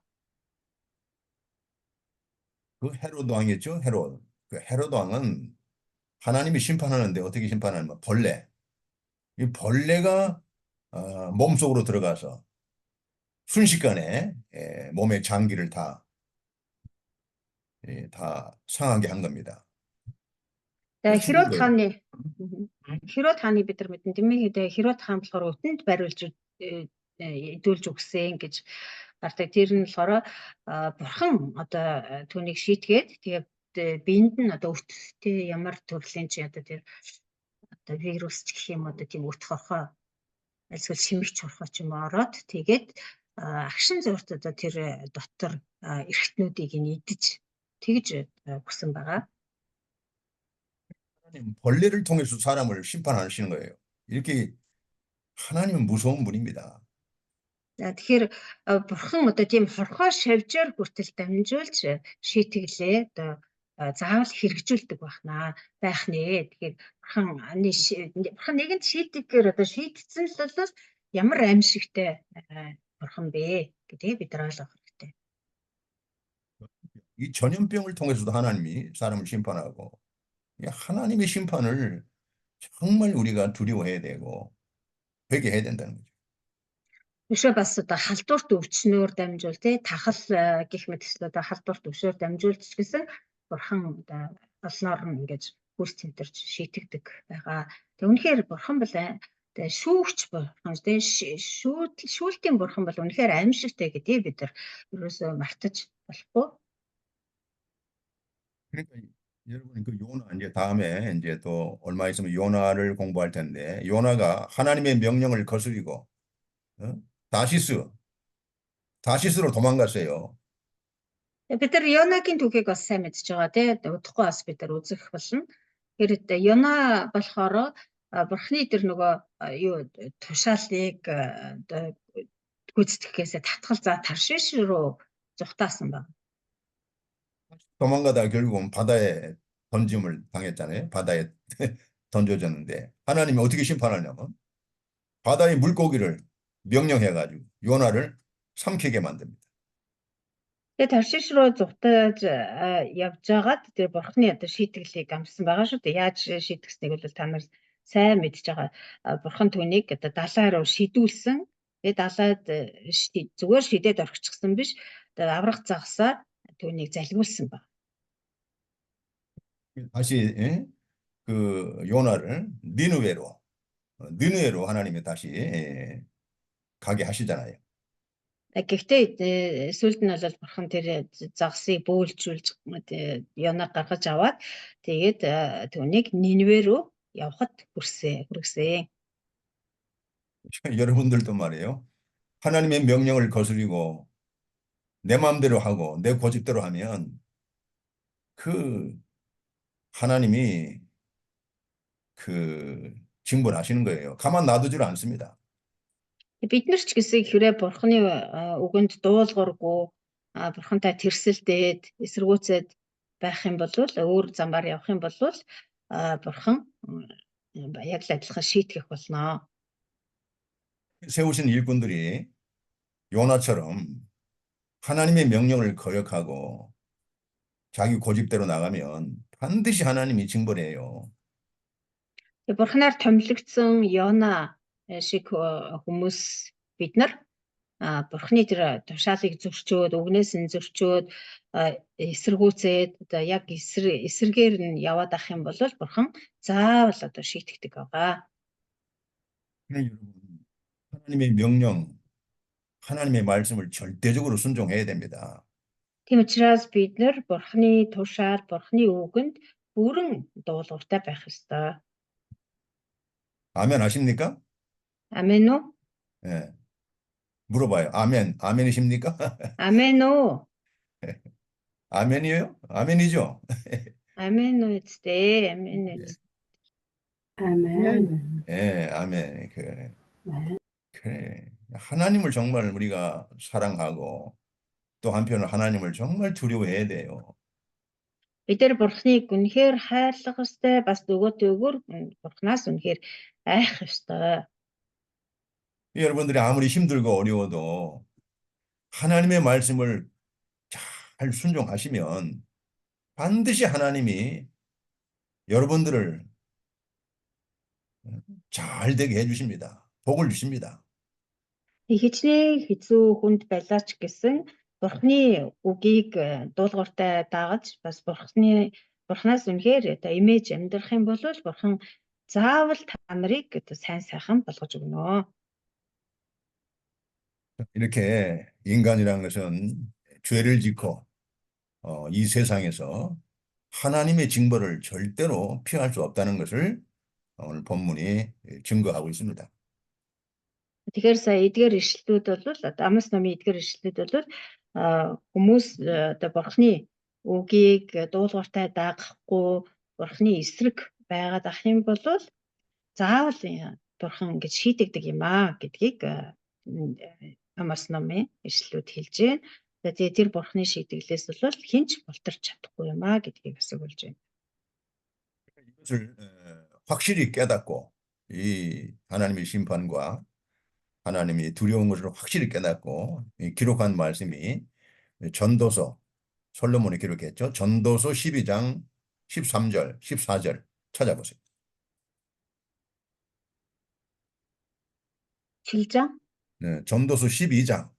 그 헤롯 왕이었죠. 헤롯. 그 헤롯 왕은 하나님이 심판하는데 어떻게 심판하냐면 벌레. 이 벌레가 몸속으로 들어가서 순식간에 몸의 장기를 다 상하게 한 겁니다. Херод хааны бид нар мэдэн тийм ээ. Херод хаан болохоор өтөнд бариулж идүүлж өгсөн гэж гардаг. Тэр нь болохоор бурхан одоо түүнийг шийтгээд тэгээд биед нь одоо өтөлттэй ямар төрлийн чи одоо тэр одоо вирус ч гэх юм одоо тийм өт хорхоо эсвэл шимэгч хорхоо ч юм ороод тэгээд агшин зурт одоо тэр дотор эрхтнүүдийг нь идэж тэгж хүсэн байгаа. 하나님 벌레를 통해서 사람을 심판하시는 거예요. 이렇게 하나님은 무서운 분입니다. Тэгэхээр бурхан одоо тийм хорхоо шавжаар хүртэл дамжуулж шийтгэлээ одоо заавал хэрэгжүүлдэг байх нэ. Тэгэхээр бурхан нэгэнд шийтгээр одоо шийтгсэн л бол ямар аимшигтай бурхан бэ гэдэг бид нар ойлгох хэрэгтэй. 이 전염병을 통해서도 하나님이 사람을 심판하고 하나님의 심판을 정말 우리가 두려워해야 되고 회개해야 된다는 거죠. Өшөө бас одоо халдварт өвчнөөр дамжуул тий тахал гэх мэт эсвэл одоо халдварт өвчнөөр дамжуулж гэсэн бурхан одоо олноор нь ингэж хүс цэнтэрч шийтгдэг байгаа. Тэг үнэхээр бурхан бол тэг шүүгч бурхан тий шүүлтийн бурхан бол үнэхээр аимшигтай гэдгийг бид нар ерөөсөө мартаж болохгүй. 그러니까 여러분 그 요나 이제 다음에 이제 또 얼마 있으면 요나를 공부할 텐데 요나가 하나님의 명령을 거스리고 다시스로 도망갔어요. Бид нар Йонагийн түүхийг бас сайн мэдж байгаа тий. Удахгүй бас бид нар үзэх болно. Гэрэд Йона болохоор бурхны тэр нөгөө юу тушаалыг гүйцэтгэхээс татгал за Таршиш руу зүхтаасан байна. 도망가다 결국은 바다에 던짐을 당했잖아요. 바다에 던져졌는데 하나님이 어떻게 심판하냐면 바다의 물고기를 명령해가지고 요나를 삼키게 만듭니다. Тэгээд Таршиш руу зүхтаж явж байгаад тэр бурхны одоо шийтгэлийг амжсан байгаа шүү дээ. Яаж шийтгснэг бол та нар сайн мэдж байгаа. Бурхан түүнийг одоо далайн руу шидүүлсэн. Тэгээд далайд зүгээр шидээд орчихсон биш. Одоо аврах загасаар түүнийг залгиулсан байна. 다시 그 요나를 니느웨로 하나님이 다시 가게 하시잖아요. Гэхдээ сүүлд нь бол бурхан тэр загсыг бөөлжүүлж Йонаг гаргаж аваад тэгээд түүнийг Нинве руу явахад хүргэсэн. 여러분들도 말이에요. 하나님의 명령을 거스리고 내 마음대로 하고 내 고집대로 하면 그 하나님이 그 징벌하시는 거예요. 가만 놔두질 않습니다. Бид нар ч гэсэн хэрэг бурханы үгэнд дуулуургүй бурхантай тэрсэлдээд эсэргүүцээд байх юм бол өөр замаар явах юм бол бурхан яг л адилхан шийтгэх болно. 세우신 일꾼들이 요나처럼 하나님의 명령을 거역하고 자기 고집대로 나가면 반드시 하나님이 징벌해요. Бурхнаар томилогдсон Йона шиг хүмүүс бид нар Бурхны тэр тушаалыг зөрчөөд, үгнээс нь зөрчөөд, эсэргүүцээд одоо яг эсэргээр нь яваад ах юм бол Бурхан заавал одоо шийтгдэг байгаа. 여러분, 하나님의 명령, 하나님의 말씀을 절대적으로 순종해야 됩니다. Тийм учраас бид нар Бурхны тушаал, Бурхны үгэнд бүрэн дуулууртай байх ёстой. 아멘 하십니까? Амен уу? 예. 물어봐요. 아멘. 아멘이십니까? Амен уу? 아멘이에요? 아멘이죠? Амен уу үстэй. Амен үү. 아멘. 예, 아멘. 네. 그래. 하나님을 정말 우리가 사랑하고 또 한편으로 하나님을 정말 두려워해야 돼요. Бид нар Бурхныг үнэхээр хайрлах ёстой, бас нөгөөтэйгөр Бурхнаас үнэхээр айх ёстой. 여러분들이 아무리 힘들고 어려워도 하나님의 말씀을 잘 순종하시면 반드시 하나님이 여러분들을 잘 되게 해주십니다. 복을 주십니다. Хичнээн хэцүү хүнд байлаач гэсэн Бурхны үгийг дуулууртай дагаж бас Бурхнаас үнэхээр одоо имэж амьдрах юм бол Бурхан заавал та нарыг одоо сайн сайхан болгож өгнө. 이렇게 인간이라는 것은 죄를 짓고 이 세상에서 하나님의 징벌을 절대로 피할 수 없다는 것을 오늘 본문이 증거하고 있습니다. Тэгэхээр сая эдгээр ишлэлүүд бол Амос номын эдгээр ишлэлүүд бол хүмүүс одоо Бурхны үгийг дуулууртай дагахгүй Бурхны эсрэг байгаад ах юм бол заавал Бурхан ингэж шийтгдэг юм аа гэдгийг Амос номын ишлэлүүд хэлж байна. Тэгээ тэр Бурхны шийдэглээс бол хинч болторч чадахгүй юм аа гэдгийг асуулж байна. 이것을 확실히 깨닫고 이 하나님의 심판과 하나님이 두려운 것을 확실히 깨닫고 기록한 말씀이 전도서 솔로몬이 기록했죠. 전도서 12장 13절, 14절 찾아보세요. 7장? 네, 전도서 12장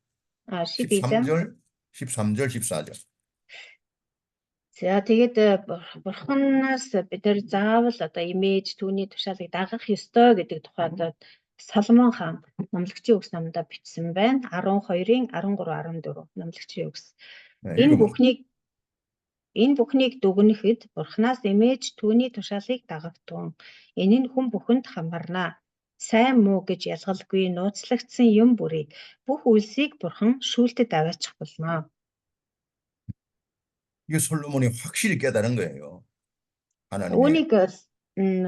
12장. 13절, 14절. За тэгээд Бурханаас бид нар заавал одоо имэж түүний тушаалыг дагах ёстой гэдэг тухайд Соломон хаан номлогчийн үгс номдоо бичсэн байна. 12-ын 13, 14 номлогчийн үгс. 네, Энэ 읽어보세요. бүхнийг дүгнэхэд Бурханаас имэж түүний тушаалыг дагавтун. Энэ нь хүн бүхэнд хамаарна. Сайн муу гэж ялгалгүй нууцлагдсан юм бүрийг бүх үйлсийг Бурхан шүүлтэд аваачих болно. 이게 솔로몬이 확실히 깨달은 거예요. 하나님의 Үүнийг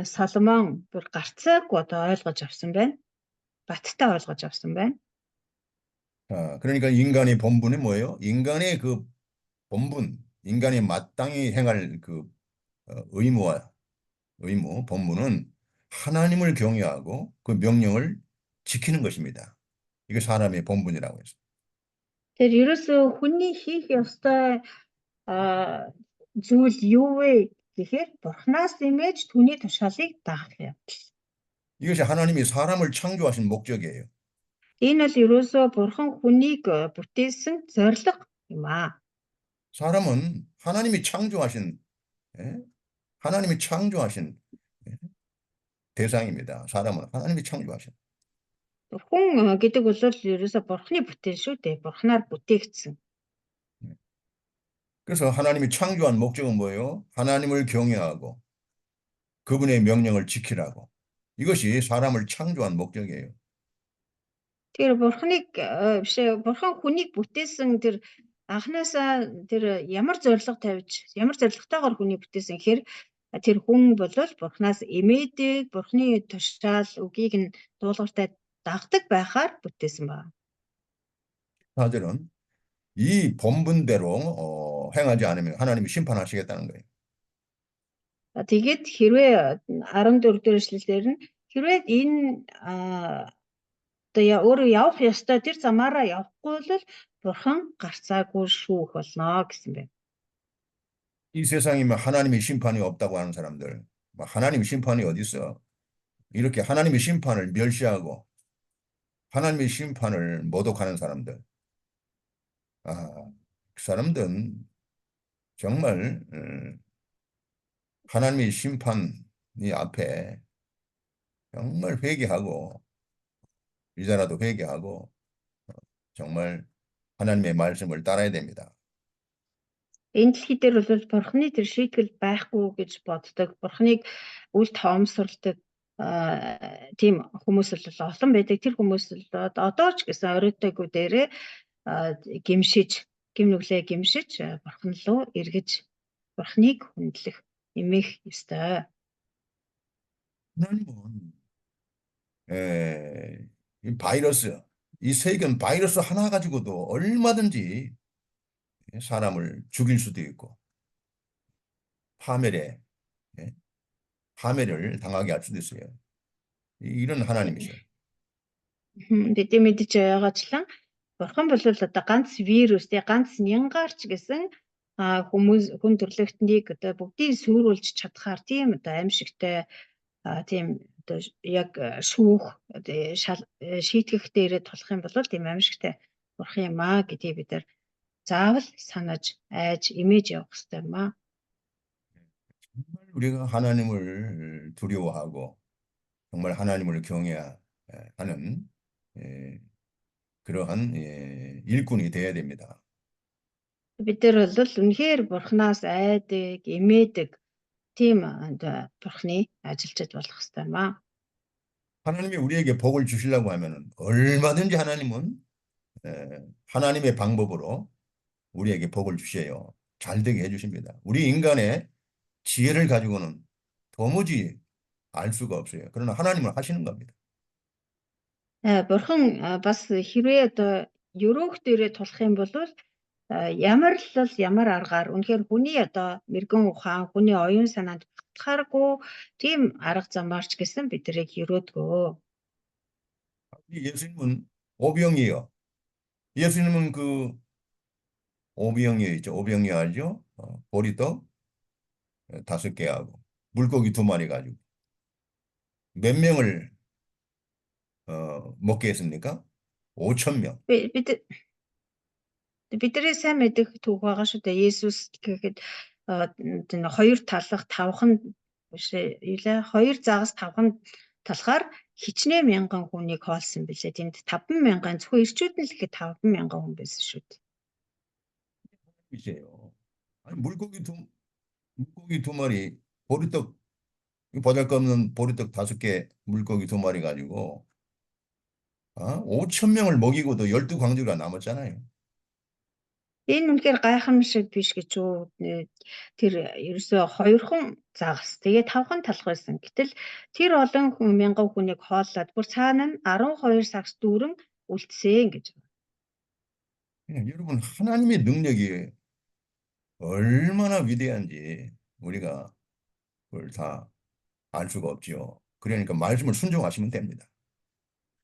Соломон бүр гарцаагүй одоо ойлгож авсан байна. Баттай ойлгож авсан байна. 그러니까 인간의 본분이 뭐예요? 인간의 그 본분, 인간이 마땅히 행할 그 의무, 본분은 하나님을 경외하고 그 명령을 지키는 것입니다. 이게 사람의 본분이라고 했어요. Тэгэхээр ерөөсөө хүний хийх ёстой зүйл юу вэ гэхээр Бурханаас имэж түүний тушаалыг дагах юм. 이것이 하나님이 사람을 창조하신 목적이에요. Энэ бол ерөөсөө Бурхан хүнийг бүтээсэн зорилго юм аа. 사람은 하나님이 창조하신 대상입니다. 사람은 하나님이 창조하신. Хүн гэдэг бол ерөөсөө Бурханы бүтээл шүү дээ. Бурханаар бүтээгдсэн. 그래서 하나님이 창조한 목적은 뭐예요? 하나님을 경외하고 그분의 명령을 지키라고. 이것이 사람을 창조한 목적이에요. Тэгэхээр Бурхан хүнийг бүтээсэн тэр анхнаасаа тэр ямар зорилго тавьж, ямар зорилготойгоор хүнийг бүтээсэн гэхээр тэр хүн бол Бурханаас имээдэг, Бурханы тушаал үгийг нь дуулууртай дагдаг байхаар бүтээсэн байна. 4절은 이 본분대로 행하지 않으면 하나님이 심판하시겠다는 거예요. Тэгээд хэрвээ 14 дэх эшлэлээр нь хэрвээ энэ одоо өөрөө явах ёстой тэр замаараа явахгүй бол бурхан гарцаагүй шүүх болно гэсэн байна. 이 세상이면 하나님의 심판이 없다고 하는 사람들, 뭐 하나님의 심판이 어디 있어? 이렇게 하나님의 심판을 멸시하고 하나님의 심판을 모독하는 사람들, 그 사람들은 정말 하나님의 심판이 앞에 정말 회개하고 이제라도 회개하고 정말 하나님의 말씀을 따라야 됩니다. Энэ дэлхий дээр бол бурхны тэр шийтгэл байхгүй гэж боддог. Бурхныг үл тоомсордог тийм хүмүүс бол олон байдаг. Тэр хүмүүс л одоо ч гэсэн оройтойгоо дээрээ гимшиж, гим нүглээ гимшиж бурхан руу эргэж бурхныг хүндлэх, эмээх ёстой. 하나님은 이 바이러스, 이 세균 바이러스 하나 가지고도 얼마든지 사람을 죽일 수도 있고 파멸을 당하게 할 수도 있어요. 이런 하나님이셔요. Тэдний мэдж байгаачлан бурхан бол одоо ганц вирус, ганц мянгаарч гэсэн хүн төрлөختнийг одоо бүгдийг сүрүүлж чадхаар тийм одоо аимшигтай тийм одоо яг шүүх шийтгэх дээрээ тулах юм бол тийм аимшигтай бурхан юм аа гэдгийг бид нар заавал санаж айж имэж явах хэрэгтэй юм аа. 정말 우리가 하나님을 두려워하고 정말 하나님을 경외하는 그러한 일꾼이 되어야 됩니다. Бид нар бол үнэхээр бурханаас айдаг, имээдэг тийм бурхны ажилчид болох хэрэгтэй юм аа. 하나님이 우리에게 복을 주시려고 하면은 얼마든지 하나님은 하나님의 방법으로 우리에게 복을 주셔요. 잘 되게 해주십니다. 우리 인간의 지혜를 가지고는 도무지 알 수가 없어요. 그러나 하나님은 하시는 겁니다. Бурхан бас хэрвээ одоо өрөөх дээрээ тулах юм бол ямар аргаар үнэхээр хүний одоо мэрэгэн ухаан, хүний оюун санаанд баталгааргүй тийм арга замаар ч гэсэн биднийг өрөөдгөө. 예수님은 오병이어. 예수님은 그 오병이어 있죠. 오병이어 알죠? 보리떡 5개 하고 물고기 2마리 가지고 몇 명을 먹게 했습니까? 5,000명. Бидний сайн мэдэх түүх байгаа шүү дээ. Есүс гэхэд хоёр талах тавхан биш хоёр загас тавхан талахаар хичнээн мянган хүнийг хоолсон билээ. Тэнд 5,000 зөвхөн ирчүүд нь л ихэд 5,000 хүн байсан шүү дээ. 이제요. 아니 물고기 2마리 보리떡 보잘것없는 보리떡 5개 물고기 2마리 가지고 5,000명을 먹이고도 12광주가 남았잖아요. Энэ үнэхээр гайхамшиг биш гэж үү. Тэр ерөөсөө 2 хон загас тэгээ 5 хон талах байсан. Гэтэл тэр олон мянган хүнийг хооллоод бүр цаана нь 12 сагс дүүрэн үлдсэн гэж. 여러분 하나님의 능력이 얼마나 위대한지 우리가 그걸 다 알 수가 없죠. 그러니까 말씀을 순종하시면 됩니다.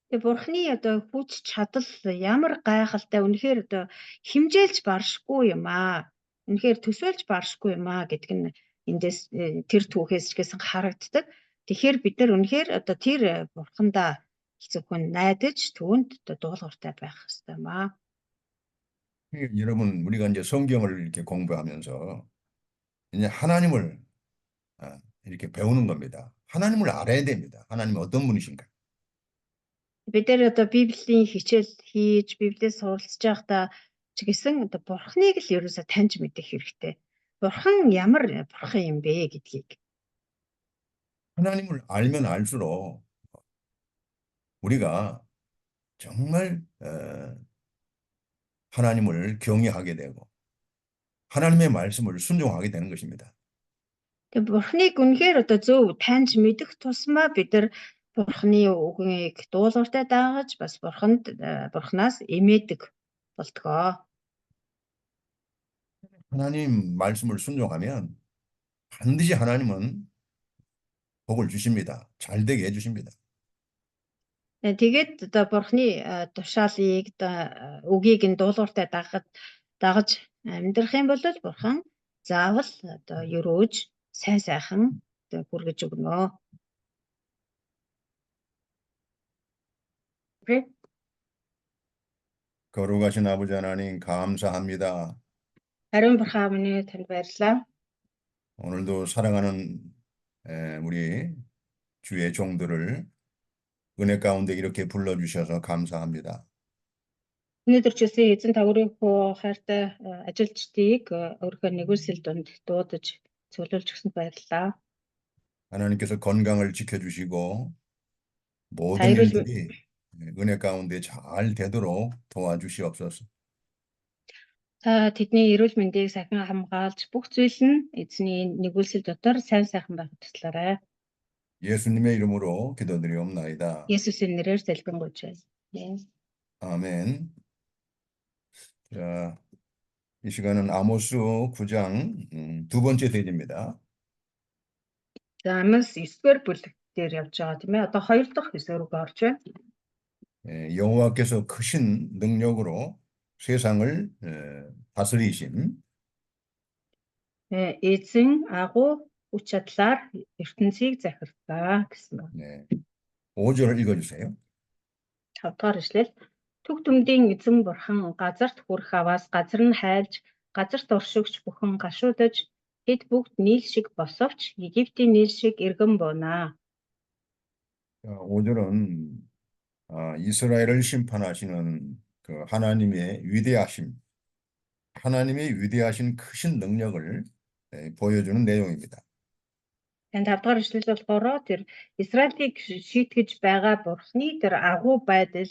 Тэгээ бурхны одоо хүч чадал ямар гайхалтай үнэхээр одоо химжээлж баршгүй юм аа. Үнэхээр төсөөлж баршгүй юм аа гэдг нь эндээс тэр түүхээс ч гэсэн харагддаг. Тэгэхээр бид нар үнэхээр одоо тэр бурхандаа зөвхөн найдаж түүнд дуулууртай байх хэрэгтэй юм аа. 여러분 우리가 이제 성경을 이렇게 공부하면서 이제 하나님을 이렇게 배우는 겁니다. 하나님을 알아야 됩니다. 하나님이 어떤 분이신가? Бид нар одоо Библийн хичээл хийж, Библиэс суралцж байхдаа ч гэсэн одоо бурхныг л ерөөсө таньж мэдэх хэрэгтэй. Бурхан ямар бурхан юм бэ гэдгийг. 하나님을 알면 알수록 우리가 정말 하나님을 경외하게 되고 하나님의 말씀을 순종하게 되는 것입니다. Тэгээ бурхныг үнэхээр одоо зөв таньж мэдэх тусмаа бид нар бурхны үгийг дуулууртай дагаж бас бурхнаас эмээдэг болтгоо. 하나님 말씀을 순종하면 반드시 하나님은 복을 주십니다. 잘 되게 해주십니다. Тэгээд одоо бурхны тушаалыг үгийг нь дуулууртай дагаж амьдрах юм бол бурхан заавал одоо өрөөж сайн сайхан одоо хүргэж өгнө. 거룩하신 아버지 하나님 감사합니다. Ариун бурхан минь танд баярлалаа. 오늘도 사랑하는 우리 주의 종들을 은혜 가운데 이렇게 불러주셔서 감사합니다. Өнөөдөр ч үсэн эзэн таврынхоо хайртай ажилчдыг өөрийнхөө нэгүсэл донд дуудаж цуглуулж өгсөнд баярлалаа. 하나님께서 건강을 지켜주시고 모든 Хайрал 일들이 은혜 가운데 잘 되도록 도와주시옵소서. та тэдний эрүүл мэндийг сахин хамгаалж бүх зүйл нь эзний нэгүсэл дотор сайн сайхан байхад туслаарай. 예수님의 이름으로 기도드리옵나이다. Есүсийн нэрээр залбирanгуйч байна. 아멘. 자, 이 시간은 아모스 9장 두 번째 대지입니다. За Амос 9-р бүлэг дээр явж байгаа тийм ээ. Одоо 2 дахь эсрэг орж байна. 여호와께서 크신 능력으로 세상을 다스리심. Эзэн агуу хүч чадлаар ертөнцийг захирдаа гэсэн байна. 네. 5절을 읽어주세요. 5 дахь ишлэл Түг түмдийн эзэн бурхан газарт хүрэх аваас газар нь хайлж газарт оршигч бүхэн гашуудаж тэд бүгд нийл шиг босовч Египтийн нийл шиг иргэн буунаа. 5절은 이스라엘을 심판하시는 그 하나님의 위대하신 크신 능력을 보여주는 내용입니다. Танд 5 дахь ишлэл болохоор тэр Израилийг шийтгэж байгаа бурхны тэр агуу байдал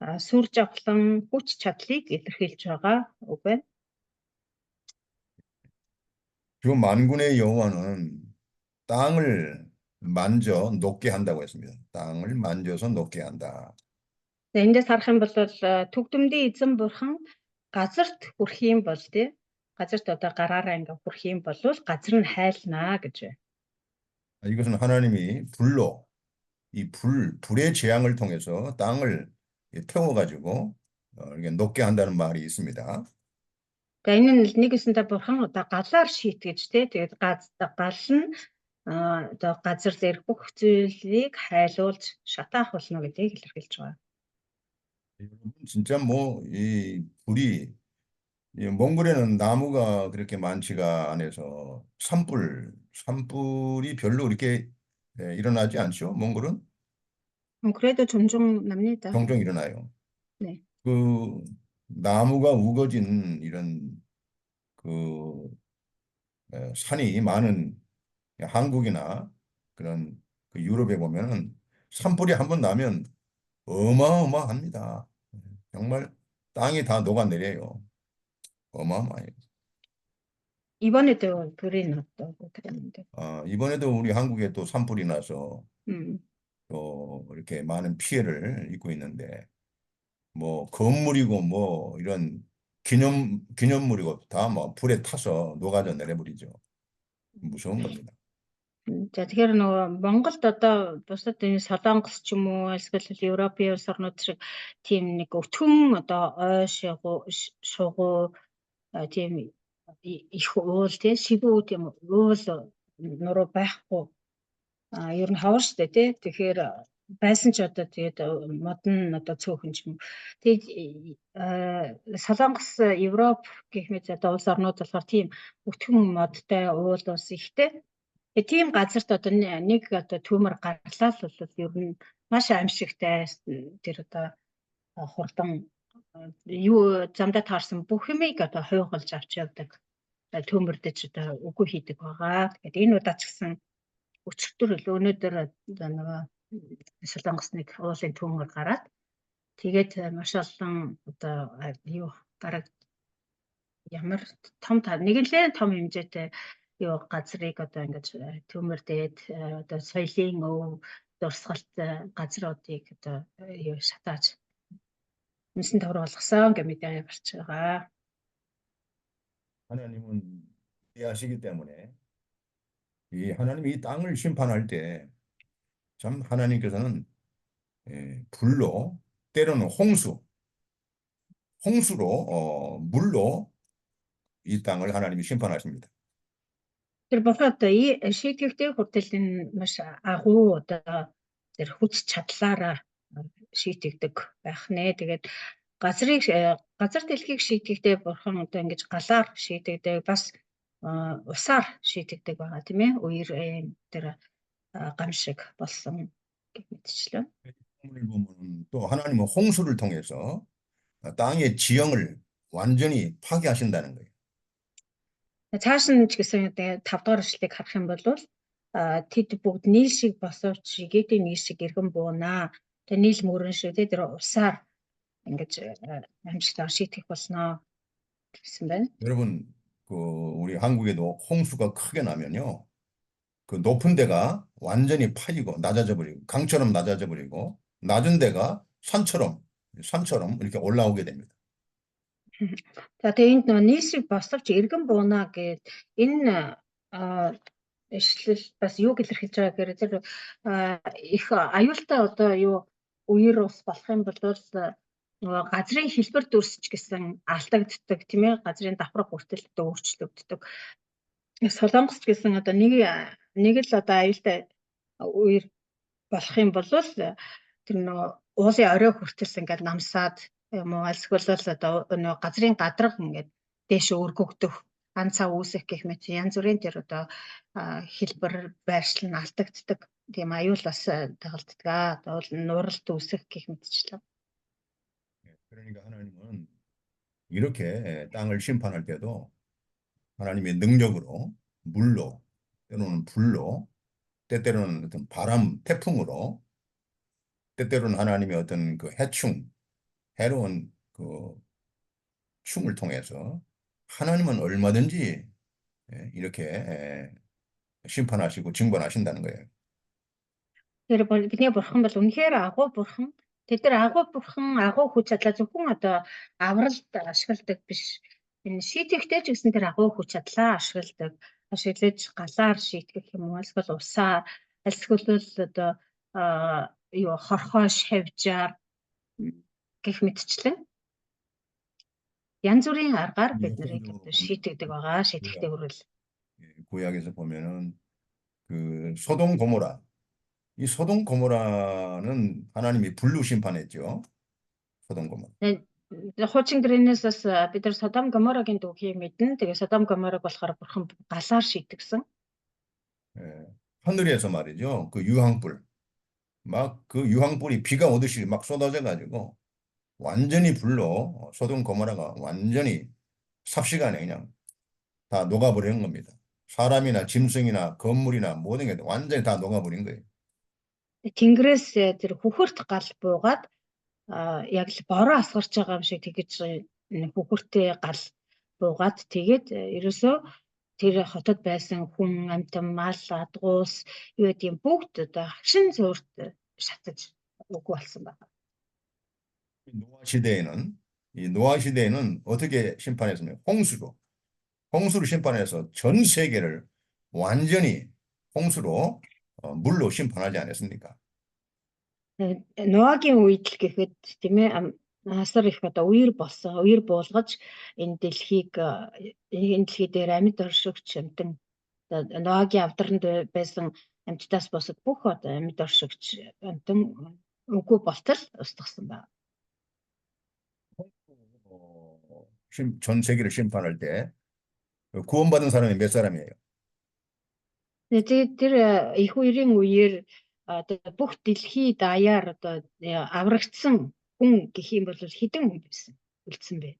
сүр жавхлан хүч чадлыг илэрхийлж байгаа үг байна. 주 만군의 여호와는 땅을 만져 녹게 한다고 했습니다. 땅을 만져서 녹게 한다. За эндээс харах юм бол түгдэмдийн эзэн бурхан газарт хүрэх юм бол тий газарт одоо гараараа ингээ хүрэх юм бол газар нь хайлнаа гэж байна. 이것은 하나님이 불의 재앙을 통해서 땅을 태워가지고 이렇게 녹게 한다는 말이 있습니다. За энэ нь нэг өсөндө бурхан одоо галаар шийтгэж тий тэгээд гал нь одоо газар дээр бүх зүйлийг хайлуулж шатаах болно гэдгийг илэрхийлж байгаа. 진짜 이 불이 몽골에는 나무가 그렇게 많지가 않아서 산불이 별로 이렇게 일어나지 않죠. 몽골은 그래도 종종 납니다. 종종 일어나요. 네. 그 나무가 우거진 이런 그 산이 많은 한국이나 그런 그 유럽에 보면은 산불이 한번 나면 어마어마합니다. 정말 땅이 다 녹아내려요. 어마어마해요. 이번에도 불이 났다고 그랬는데. 이번에도 우리 한국에 또 산불이 나서 또 이렇게 많은 피해를 입고 있는데 뭐 건물이고 뭐 이런 기념물이고 다 뭐 불에 타서 녹아져 내려버리죠. 무서운 겁니다. За тэгэхээр нөгөө Монголд одоо бусад энэ Солонгос ч юм уу эсвэл Европын улс орнууд шиг тийм нэг өтгөн одоо ой шугуу тийм их уул тийм шивүү тийм уул нуруу байхгүй ер нь ховор штэ тий тэгэхээр байсан ч одоо тэгээд модон одоо цөөхөн ч юм. Тэгээд Солонгос Европ гэх мэт одоо улс орнууд болохоор тийм өтгөн модтай уул ус ихтэй. Тийм газарт одоо нэг одоо төмөр гарлаа л бол ер нь маш аимшигтай тэр одоо хурдан юу замдаа таарсан бүх юмыг одоо хойголж авч явдаг төмөрдөж одоо үгүй хийдэг байгаа. Тэгэхээр энэ удаа ч гэсэн өчигдөр өнөөдөр нөгөө Солонгос нэг уулын төмөр гараад тэгээд маш олон одоо юу гараг ямар нэгэн том хэмжээтэй юу газрыг одоо ингэж төмөрдөөд одоо соёлын өв дурсгалт газруудыг одоо юу шатааж юмсан товр болгосон гэмээр гарч байгаа. 하나님은 위대하시기 때문에 이 하나님이 이 땅을 심판할 때 참 하나님께서는 불로 때로는 홍수로 물로 이 땅을 하나님이 심판하십니다. Тэр бурхад шийдвэртэй хүртэл энэ маш агуу одоо тэр хүч чадлаараа шийдэгдэг байх нэ. Тэгээд газар дэлхийг шийдэхдээ бурхан одоо ингэж галаар шийдэгдэг, бас усаар шийдэгдэг байгаа тийм ээ. Үер тэр гамшиг болсон гэх мэтчлэн. 오늘 보면 또 하나님은 홍수를 통해서 땅의 지형을 완전히 파괴하신다는 거예요. Цааш нь ч гэсэн тэгээд 5 дугаар эшлэлийг харах юм бол тэд бүгд нийл шиг босовч шигээдийн нийл шиг иргэн буунаа. Тэгээд нийл мөрөн шиг тэр усаар ингэж амжилтаар шийтгэх болсноо гэсэн байна. 여러분, 우리 한국에도 홍수가 크게 나면요. 그 높은 데가 완전히 파이고 낮아져 버리고 강처럼 낮아져 버리고 낮은 데가 산처럼 이렇게 올라오게 됩니다. За тэгээд энд нийл шиг босовч иргэн буунаа гэд энэ эшлэл бас юу илэрхийлж байгаа гэхээр тэр их аюултай одоо юу үер ус болох юм бол нөгөө газрын хэлбэр дүрсч гэсэн алдагддаг тийм ээ, газрын давхраг хүртэл өөрчлөгддөг. Солонгос гэсэн одоо нэг л одоо аюултай үер болох юм бол тэр нөгөө уулын орой хүртэл ингээд намсаад юм уу эсвэл одоо нөгөө газрын гадраг ингээд дээш өргөгдөх, ан цав үүсэх гэх мэт янз бүрийн тэр одоо хэлбэр байршил нь алдагддаг. Тийм аюул бас тагалддаг. Одоо нуралт үүсэх гэх мэтчлэн. 그러니까 하나님은 이렇게 땅을 심판할 때도 하나님의 능력으로 물로 때로는 불로 때때로는 어떤 바람 태풍으로 때때로는 하나님의 어떤 그 해로운 그 충을 통해서 하나님은 얼마든지 이렇게 심판하시고 징벌하신다는 거예요. Тэр бол бидний бурхан бол үнэхээр агуу бурхан. Тэд нар агуу бурхан, агуу хүч чадлаа зөвхөн одоо авралд ашигладаг биш. Энэ шийтгэхдээ ч гэсэн тэр агуу хүч чадлаа ашиглаж галаар шийтгэх юм уу? Эсвэл усаа, эсвэл одоо юу хорхоош хавьжаар гэх мэтчлэн янз бүрийн аргаар бид нарыг шийтгэдэг байгаа. шийтгэхдээ хүрэл. 구약에서 보면은 그 소돔 고모라, 이 소돔 고모라는 하나님이 불로 심판했죠. 소돔 고모라. Хуучин гэрээс бас бид нар Содом Гоморагийн дүүхийг мэднэ. Тэгээ Содом Гомораг болохоор бурхан галаар шийдэгсэн. 하늘에서 말이죠. 그 유황불, 막 그 유황불이 비가 오듯이 막 쏟아져 가지고 완전히 불로 소돔 고모라가 완전히 삽시간에 그냥 다 녹아버리는 겁니다. 사람이나 짐승이나 건물이나 모든 게 완전히 다 녹아버린 거예요. Тэнгэрээс тэр хөхөрт гал буугаад яг л бороо асгарч байгаа юм шиг тэгэж хөхөртэй гал буугаад тэгээд ерөөсөө тэр хотод байсан хүн, амьтан, мал, адгуус юу гэдэг юм бүгд одоо хагшин зуурт шатаж үгүй болсон байна. 이 노아 시대에는 어떻게 심판했습니까? 홍수로 심판해서 전 세계를 완전히 홍수로 물로 심판하지 않았습니까? Ноагийн үед л гэхэд тийм ээ асар их одоо үер болсон. Үер буулгаж энэ дэлхий дээр амьд оршигч амтан Ноагийн авдранд байсан амьтдаас босод бүх одоо амьд оршигч амтан үгүй болтол устгасан байна. 전 세계를 심판할 때 구원받은 사람이 몇 사람이에요? Тэр их үерийн үеэр бүх дэлхий даяар одоо аврагдсан хүн гэх юм бол хэдэн хүн байсан үлдсэн бэ?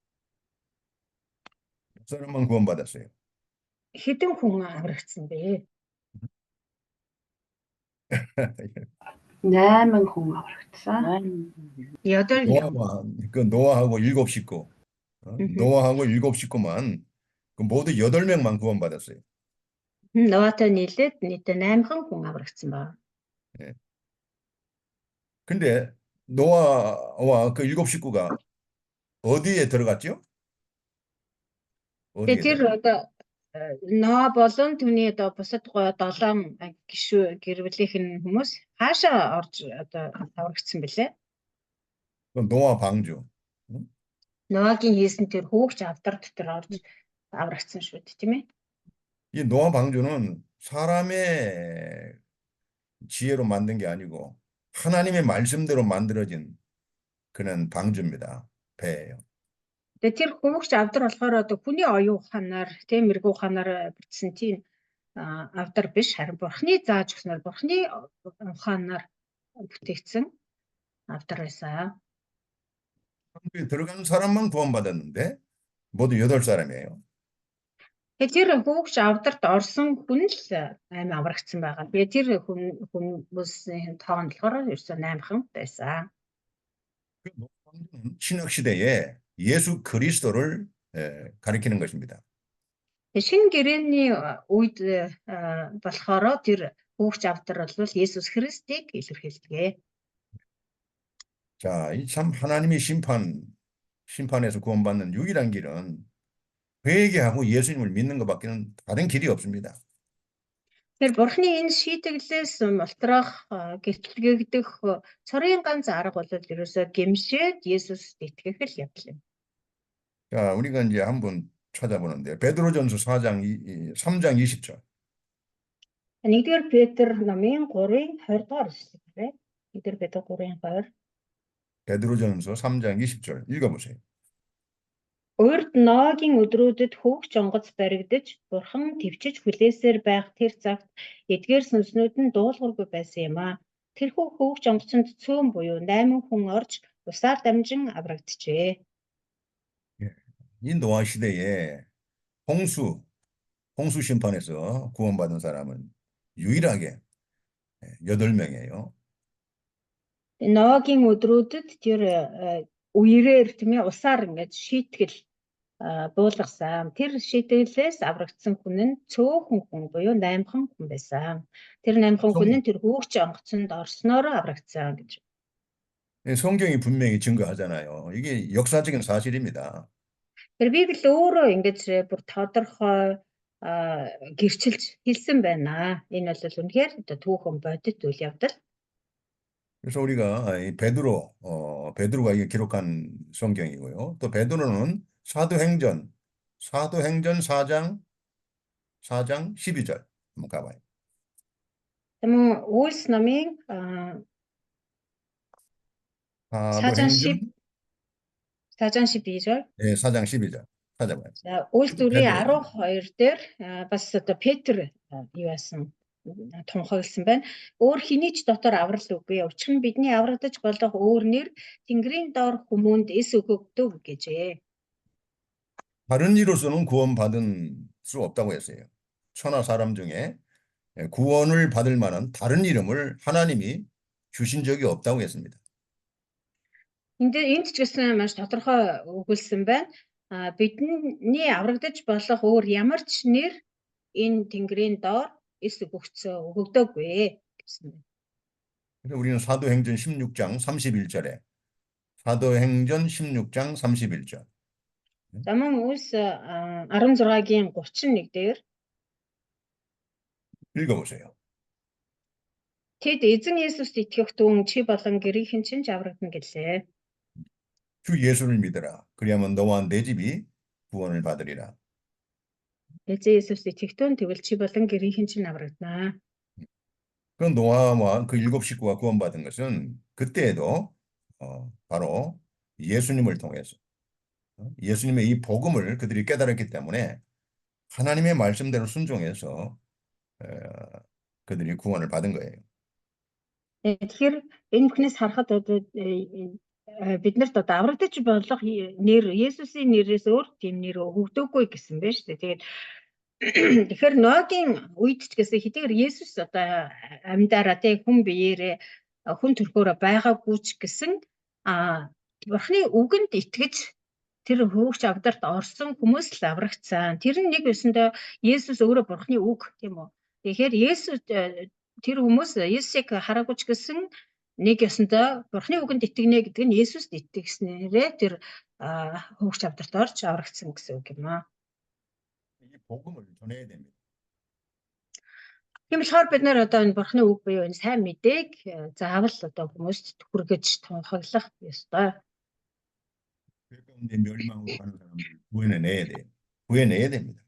몇 사람만 구원받았어요? Хэдэн хүн аврагдсан бэ? 8 хүн аврагдсан. 노아하고 7 식구. 노아하고 7 식구만 모두 8명만 구원받았어요. 노아тай нийлээд нийт 8 хүн аврагдсан байна. 근데 노아와 그 7 식구가 어디에 들어갔죠? Тэр одоо Ноо болон түүний одоо бусад 7 гишүү гэр бүлийнхэн хүмүүс хаашаа орж одоо аврагдсан бэлээ? 그 노아 방주. 응? Ноагийн хийсэн тэр хүүгч авдар дотор орж аврагдсан шүү дээ, тийм ээ. 이 노아 방주는 사람의 지혜로 만든 게 아니고 하나님의 말씀대로 만들어진 그런 방주입니다. 배예요. Тэгээ тэр хүүгч авдар болохоор одоо хүний оюун ухаанаар, тийм мэрэгүү ухаанаар бүтсэн тийм авдар биш, харин бурхны зааж өгснээр бурхны ухаанаар бүтээгдсэн авдар байсан. 방주에 들어간 사람만 구원받았는데 모두 8사람이에요. Тэгээ тэр хүүгч авдарт орсон хүн л амь аврагдсан байгаа. Тэгээ тэр хүмүүсийн тоон болохоор ерөөсөө 8хан байсан. 그 노아 방주는 신약 시대에 예수 그리스도를 가리키는 것입니다. Тэгээ шинэ гэрээний үед болохоор тэр хүүгч авдар бол Есүс Христийг илэрхийлдэг. 자, 이 참 하나님의 심판에서 구원받는 유일한 길은 회개하고 예수님을 믿는 것밖에는 다른 길이 없습니다. Тэр бурхны энэ шийтгэлээс мултрах гэрчлэгдэх цорын ганц арга бол ерөөсөө гэмшээд Есүст итгэх л явдал юм. 자, 우리가 이제 한번 찾아보는데 베드로전서 3장 20절. Нэгдүгээр Петр номын 3-ын 20 дугаар эшлэг байна. Нэгдүгээр Петр 3-ын 20. 베드로전서 3장 20절 읽어보세요. Урд Ноагийн өдрүүдэд хүүгч онгоц баригдаж, бурхан твчиж хүлээсээр байх тэр цагт эдгээр сүнснүүд нь дуулуургүй байсан юм а. Тэрхүү хүүгч онгоцонд цөөн буюу 8 хүн орж усаар дамжин аврагджээ. 이 노아 시대에 홍수 심판에서 구원받은 사람은 유일하게 8명이에요. Ноагийн өдрүүдэд тэр үерээр тийм ээ усаар ингэж шийтгэл буулгасан. Тэр шийтгэлээс аврагдсан хүн нь цөөхөн хүн буюу 8хан хүн байсан. Тэр 8хан хүн нь тэр хүүгч онгоцонд орсноор аврагдсан гэж. 성경이 분명히 증거하잖아요. 이게 역사적인 사실입니다. Тэр Библи өөрөө ингэж бүр тодорхой гэрчилж хэлсэн байна. Энэ бол үнэхээр түүхэн бодит үйл явдал. 그래서 우리가 이 베드로가 이게 기록한 성경이고요. 또 베드로는 사도행전 4장 12절 한번 가봐요. Тэгмээ Үйлс номын 4장 12절. 네, 4장 12절 찾아봐요. За Үйлс 4:12 дээр бас одоо Петр юу яасан тунхагласан байна. Өөр хэний ч дотор аврал үгүй. Учир нь бидний аврагдаж болох өөр нэр Тэнгэрийн доор хүмүүнд эс өгөгдөв гэжээ. 다른 이로서는 구원받은 수 없다고 했어요. 천하 사람 중에 구원을 받을 만한 다른 이름을 하나님이 주신 적이 없다고 했습니다. Энд ч гэсэн маш тодорхой өгүүлсэн байна. Бидний аврагдаж болох өөр ямар ч нэр энэ Тэнгэрийн доор эс өгөгдөөгүй гэсэн байна. 그래서 우리는 사도행전 16장 31절에 사도행전 16장 31절. За мөн Үйлс 16-гийн 31 дээр 읽어보세요. тэд эзэн Есүст итгэх түн чи болон гэрийнхэн чинь аврагдана гэлээ. 주 예수를 믿어라. 그리하면 너와 내 집이 구원을 받으리라. Эзэн Есүст итгэх түн тэгвэл чи болон гэрийнхэн чинь аврагдана. 그 노아와 그 7 식구가 구원받은 것은 그때에도 바로 예수님을 통해서 예수님의 이 복음을 그들이 깨달았기 때문에 하나님의 말씀대로 순종해서 그들이 구원을 받은 거예요. Тэгэхээр энэ бүхнээс харахад одоо биднэрт одоо аврагдаж болох нэр Есүсийн нэрээс өөр тийм нэр өгөгдөөгүй гэсэн байна шүү дээ. Тэгэхээр Ноагийн үед ч гэсэн хэдийгээр Есүс одоо амьдараа тэг хүн биеэрээ хүн төрхөөрөө байгаагүй ч гэсэн Бурхны үгэнд итгэж тэр хүүгч авдарт орсон хүмүүс л аврагдсан. Тэр нь нэг өсөндөө Есүс өөрөө Бурхны үг тийм үү. Тэгэхээр Есүс тэр хүмүүс Есүсийг хараагүй ч гэсэн нэг ёсондоо Бурхны үгэнд итгэнэ гэдэг нь Есүст итгэснээрээ тэр хүүгч авдарт орж аврагдсан гэсэн үг юм аа. 이 복음을 전해야 됩니다. Тийм болохоор бид нэр одоо энэ бурхны үг буюу энэ сайн мэдээг заавал одоо хүмүүст хүргэж тунхаглах ёстой. 그 가운데 멸망으로 가는 사람들 구해내야 돼요. 구해내야 됩니다.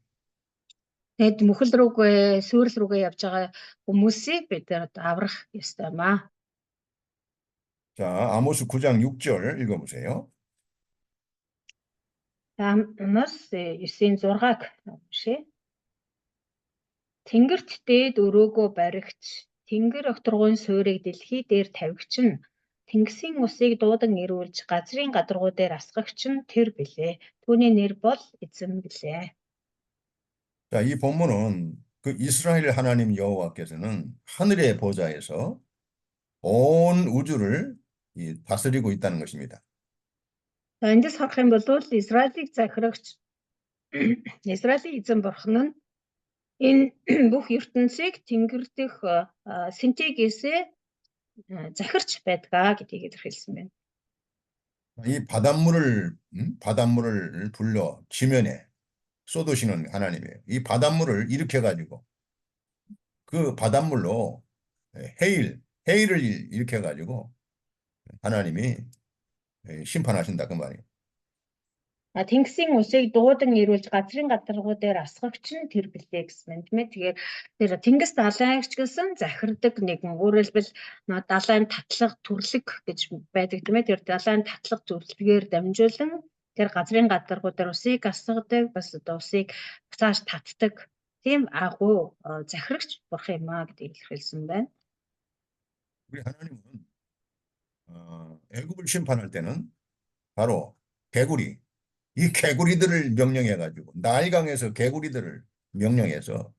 Тэгэд мөхөл рүүгээ, сүрэл рүүгээ явж байгаа хүмүүсийг бид нэр одоо аврах ёстой маа. 자, 아모스 9장 6절 읽어보세요. Амос 9:6-г уншъя. Тэнгэрт дээд өрөөгөө баригч, тэнгэр огторгуун суурийг дэлхий дээр тавигч нь, тэнгисийн усыг дуудан ирүүлж газрын гадаргуу дээр асгагч нь тэр билээ. Түүний нэр бол эзэн билээ. 자, 이 본문은 그 이스라엘 하나님 여호와께서는 하늘의 보좌에서 온 우주를 다스리고 있다는 것입니다. За эндээс харах юм бол Израилийг захирагч Израилийн эзэн бурхан нь энэ бүх ертөнцийг тэнгэр дэх синтегээсээ захирч байдгаа гэдгийг илэрхийлсэн байна. 이 바닷물을 불러 지면에 쏟으시는 하나님이에요. 이 바닷물을 일으켜가지고 그 바닷물로 해일을 일으켜가지고 하나님이 심판하신다 그 말이에요. Тэнгисийн усыг дуудан ирүүлж газрын гадаргуу дээр асгагч нь тэр билээ гэсэн юм тийм ээ. Тэгэхээр тэр тэнгис далайгч гэсэн захирдаг нэгэн өөрөөр хэлбэл далайн татлага төрлөг гэж байдаг тийм ээ. Тэр далайн татлага зөвлөгээр дамжуулан тэр газрын гадаргуу дээр усыг асгадаг, бас одоо усыг буцааж татдаг тийм агуу захирагч бурхан юм аа гэдгийг илэрхийлсэн байна. 우리 하나님은 애굽을 심판할 때는 바로 개구리, 이 개구리들을 명령해가지고 나일강에서 개구리들을 명령해서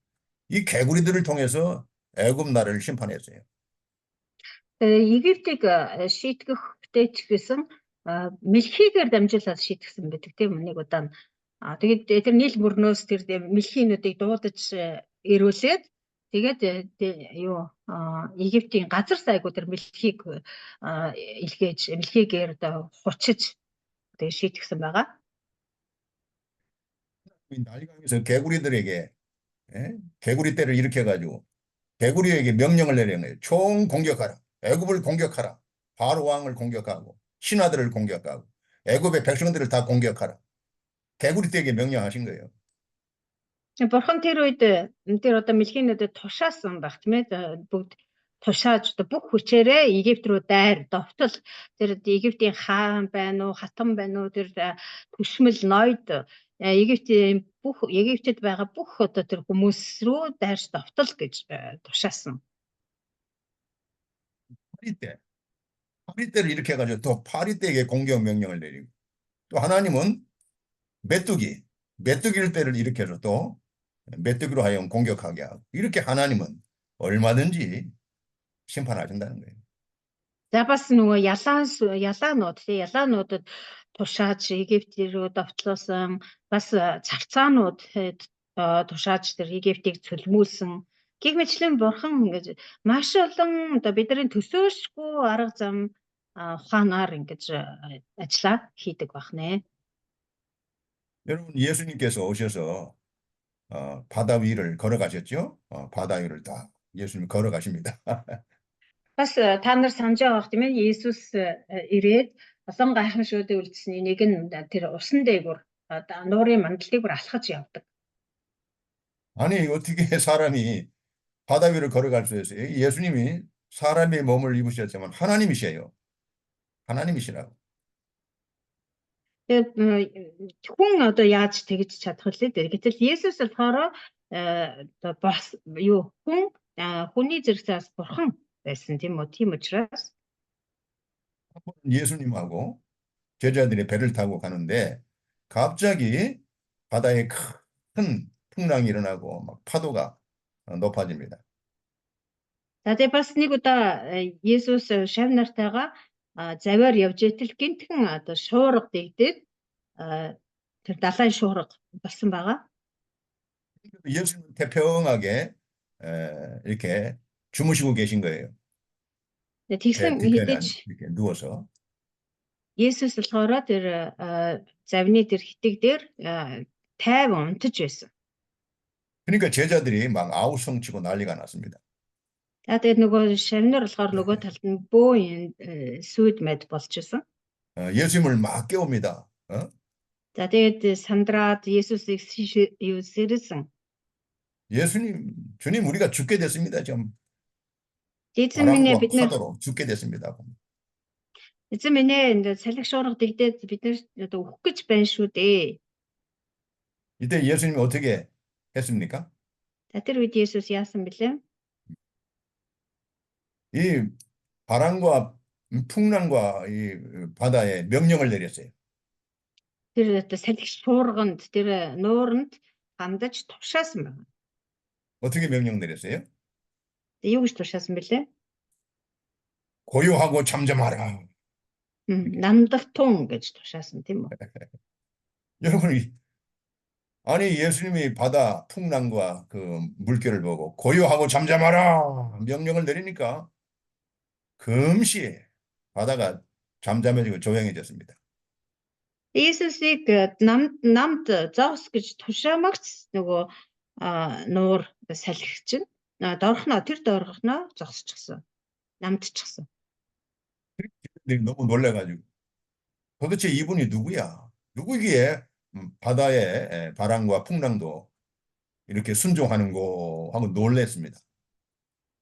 이 개구리들을 통해서 애굽 나라를 심판했어요. Египтийг шийтгэх бүтээч гэсэн мэлхийгээр дамжуулаад шийтгэсэн байдаг тийм нэг удаа. Тэгээд тэр нийл мөрнөөс тэр мэлхийнүүдийг дуудаж ирүүлээд тэгээд Египтийн газар сайгүй тэр мэлхийг илгээж мэлхийгээр одоо хучиж тэгээд шийтгэсэн байгаа. 나일강에서 개구리들에게 개구리 떼를 일으켜가지고 개구리에게 명령을 내리는 거예요. 총 공격하라. 애굽을 공격하라. 바로 왕을 공격하고 신하들을 공격하고 애굽의 백성들을 다 공격하라. 개구리 떼에게 명령하신 거예요. Бурхан тэр үед тэр одоо мэлхийнүүдэд тушаасан баг тийм ээ. Бүгд тушааж одоо бүх хүчээрээ Египт рүү дайр довтол тэр Египтийн хаан байна уу, хатан байна уу, тэр түшмэл ноёд Египтэд байгаа бүх одоо тэр хүмүүс рүү дайрч довтол гэж тушаасан. 파리떼를 일으켜가지고 또 파리떼에게 공격 명령을 내리고 또 하나님은 메뚜기 떼를 일으켜서 또 메뚜기로 하여금 공격하게 하고 이렇게 하나님은 얼마든지 심판하신다는 거예요. За бас нөгөө ялаануудад тушааж Египт рүү довтлоосон бас цавцаанууд тушааж тэр Египтийг цөлмүүлсэн гэх мэтлэн бурхан ингэж маш олон одоо бидний төсөөлшгүй арга зам ухаанаар ингэж ажиллаа хийдэг байна. 여러분 예수님께서 오셔서 바다 위를 걸어가셨죠? 바다 위를 다 예수님 걸어가십니다. Бас та нар санаж байгаа тийм ээ Иесус ирээд олон гайхамшигуудыг үлдсэний нэг нь тэр усан дээгүүр нуурын мандалтыг алхаж явдаг. 아니 어떻게 사람이 바다 위를 걸어갈 수 있어요? 예수님이 사람의 몸을 입으셨지만 하나님이셔요. 하나님이시라고. Хүн одоо яаж тэгж чадах вэ? Гэтэл Иесус болохоор бас хүний зэрэгцээс бурхан байсан тийм үү? Тийм учраас 예수님하고 제자들이 배를 타고 가는데 갑자기 바다에 큰 풍랑이 일어나고 막 파도가 높아집니다. За тэгээ бас нэг удаа Иесус шав нартайгаа заваар явж итэл гинтхэн одоо шуурга дэгдээд тэр далайн шуурга болсон байгаа. 예수님은 태평하게 이렇게 주무시고 계신 거예요. Тэгсэн хэдиж 이렇게 누워서. Иесус болохоор тэр завны тэр хитэг дээр тайван унтаж байсан. 그러니까 제자들이 막 아우성치고 난리가 났습니다. За тэгээд нөгөө шавнар болохоор нөгөө талд нь бөө сүйд мэд болчихсон. 예수님을 막 깨웁니다. За тэгээд сандраад Есүсийг сэрсэн. 예수님, 주님 우리가 죽게 됐습니다. 지금 Эзэн минь 바람과 бид нэр 파도로 죽게 됐습니다. эзэн минь энэ салхи шуурга дэгдээд бид нэр одоо өөх гэж байна шүү дээ. 이때 예수님이 어떻게 했습니까? За тэр үед Есүс яасан бэлээ? 이 바람과 풍랑과 이 바다에 명령을 내렸어요. Тэр одоо салхи шуурганд тэр нууранд хандаж тушаасан байна. 어떻게 명령 내렸어요? Юу гэж тушаасан бэлээ? 고요하고 잠잠하라. Намдалтун гэж тушаасан тийм үү? 여러분, 아니 예수님이 바다 풍랑과 그 물결을 보고 고요하고 잠잠하라 명령을 내리니까 금시 바다가 잠잠해지고 조용해졌습니다. Иесусыг намд зоос гэж тушаамагч нөгөө нуур салхи чинь дорхноо тэр дорхноо зогсчихсон. Намдчихсон. 너무 놀라가지고 도대체 이분이 누구야? 누구기에 바다의 바람과 풍랑도 이렇게 순종하는 거 하고 놀랬습니다.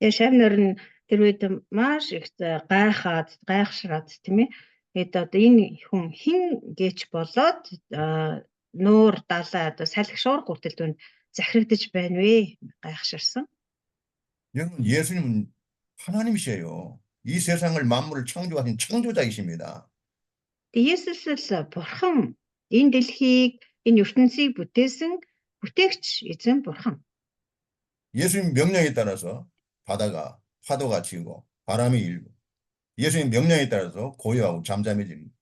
Шавнар нь тэр үед маш их гайхшраад тийм ээ. Одоо энэ хүн хин гэж болоод нуур далаа одоо салхи шуурга хүртэл дүн захирагдаж байна вэ? Гайхширсан. 여러분 예수님은 하나님이세요. 이 세상을 만물을 창조하신 창조자이십니다. Иесус л бурхан энэ дэлхийг энэ ертөнцийг бүтээсэн бүтээгч эзэн бурхан. 예수님 명령에 따라서 바다가 파도가 치고 바람이 일고 예수님 명령에 따라서 고요하고 잠잠해지는.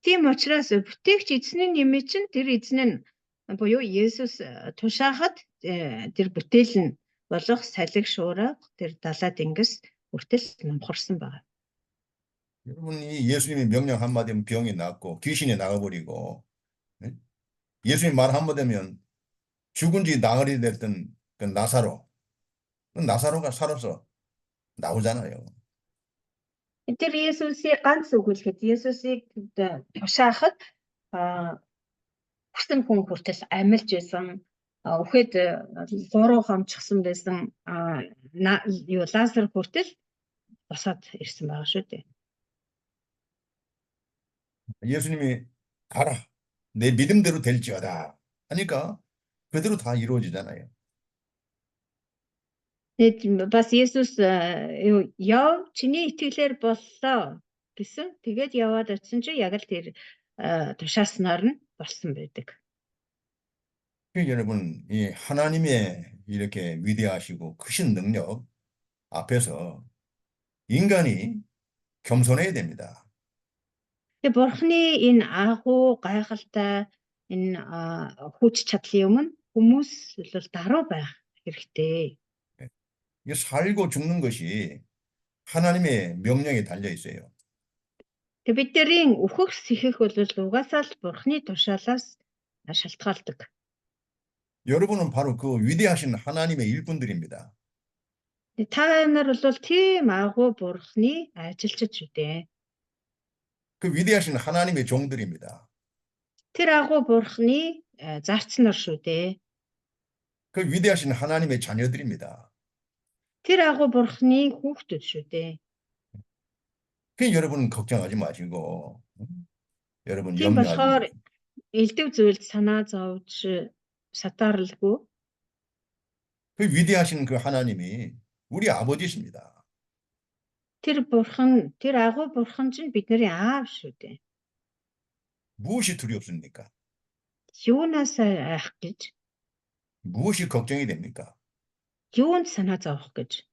Тийм учраас бүтээгч эзний нэмий чинь тэр эзэн нь буюу Есүс тушаахад тэр бүтээл нь болох салхи шуурга тэр далаа дэнгис хүртэл номхорсон байна. 여러분이 예수님의 명령 한마디면 병이 낫고 귀신이 나가버리고 예수님 말 한마디면 죽은 지 나흘이 됐던 그 나사로가 살아서 나오잖아요. Тэр Есүсийг ганц өгүүлэхэд Есүсийг тушаахад хүссэн хүн хүртэл амьлж байсан. Үхэд 3 хонцгсон байсан Лазар хүртэл босоод ирсэн байгаа шүү дээ. 예수님이 가라. 내 믿음대로 될지어다. 하니까 그대로 다 이루어지잖아요. Тэгээд бас Есүс яв чиний итгэлээр боллоо гэсэн. Тэгээд яваад очсон чи яг л тэр тушааснаар нь болсон байдаг. 여러분, 이 하나님의 이렇게 위대하시고 크신 능력 앞에서 인간이 겸손해야 됩니다. Тэгээд бурхны энэ агуу гайхалтай энэ хүч чадлын өмнө хүмүүс л даруй байх хэрэгтэй. 이 살고 죽는 것이 하나님의 명령에 달려 있어요. Тэгээд бидний өөхөх сэхэх бол угаасаа л бурхны тушаалаас шалтгаалдаг. 여러분은 바로 그 위대하신 하나님의 일꾼들입니다. Та нар бол тийм агуу бурхны ажилчид шүү дээ. 그 위대하신 하나님의 종들입니다. Тэр агуу бурхны зарц нар шүү дээ. 그 위대하신 하나님의 자녀들입니다. Тэр агуу бурхны хүүхдүүд шүү дээ. 그 여러분 걱정하지 마시고 여러분 Тийм болохоор 염려하지. элдв зүйлд санаа зовж сатаарлгүй. 그 위대하신 그 하나님이 우리 아버지십니다. Тэр бурхан, тэр агуу бурхан чинь бидний аав шүү дээ. 무엇이 두렵습니까? Юунаас айх гэж, 무엇이 걱정이 됩니까? юунд санаа зовох гэж.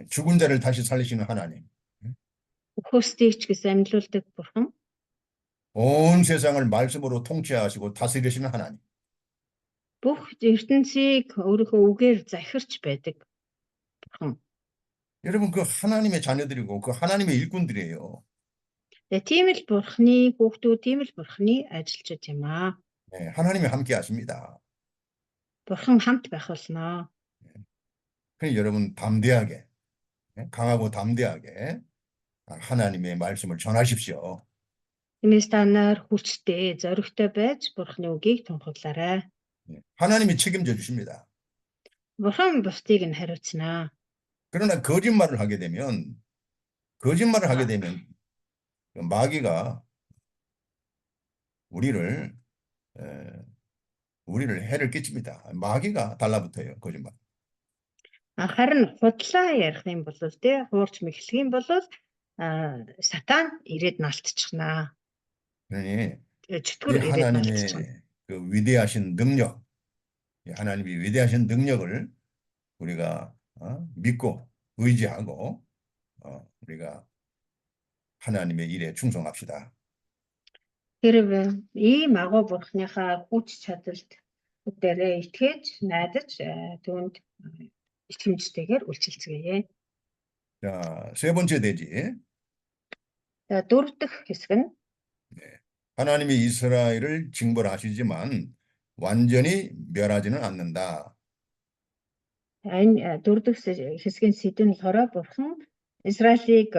죽은 자를 다시 살리시는 하나님. Өхөөсдгийг ч гэсэн амьлуулдаг бурхан. 온 세상을 말씀으로 통치하시고 다스리시는 하나님. Бүх ертөнцийг өөрийнхөө үгээр захирч байдаг бурхан. 여러분 그 하나님의 자녀들이고 그 하나님의 일꾼들이에요. Тэгээ тийм л бурхны хүүхдүүд, тийм л бурхны ажилчид юм аа. 하나님이 함께 하십니다. Бурхан хамт байх болно. 그러니 여러분 담대하게, 강하고 담대하게 하나님의 말씀을 전하십시오. Тиймээс та нар хүчтэй, зоригтой байж Бурханы үгийг тунхаглаарай. 하나님이 책임져 주십니다. Бурхан бусдыг нь хариуцна. 그러나 거짓말을 하게 되면 마귀가 우리를 해를 끼칩니다. 마귀가 달라붙어요. 거짓말. Харин худлаа ярих юм бол тий хуурч мэхлэх юм бол сатан ирээд налтчихна. 그러니 이 Чөтгөр ирээд налтчихна. 하나님의 그 위대하신 능력, 이 하나님이 위대하신 능력을 우리가 믿고 의지하고 우리가 하나님의 일에 충성합시다. Тэр ийм агуу бурхныхаа хүч чадалд дээрээ итгэж найдаж түүнд итгэмжтэйгээр үйлчлцгээе. 자, 세 번째 대지. За дөрөв дэх хэсэг нь 하나님이 이스라엘을 징벌하시지만 완전히 멸하지는 않는다. энэ дөрөв дэх хэсгийн сэдвэн болохоор бурхан Израилийг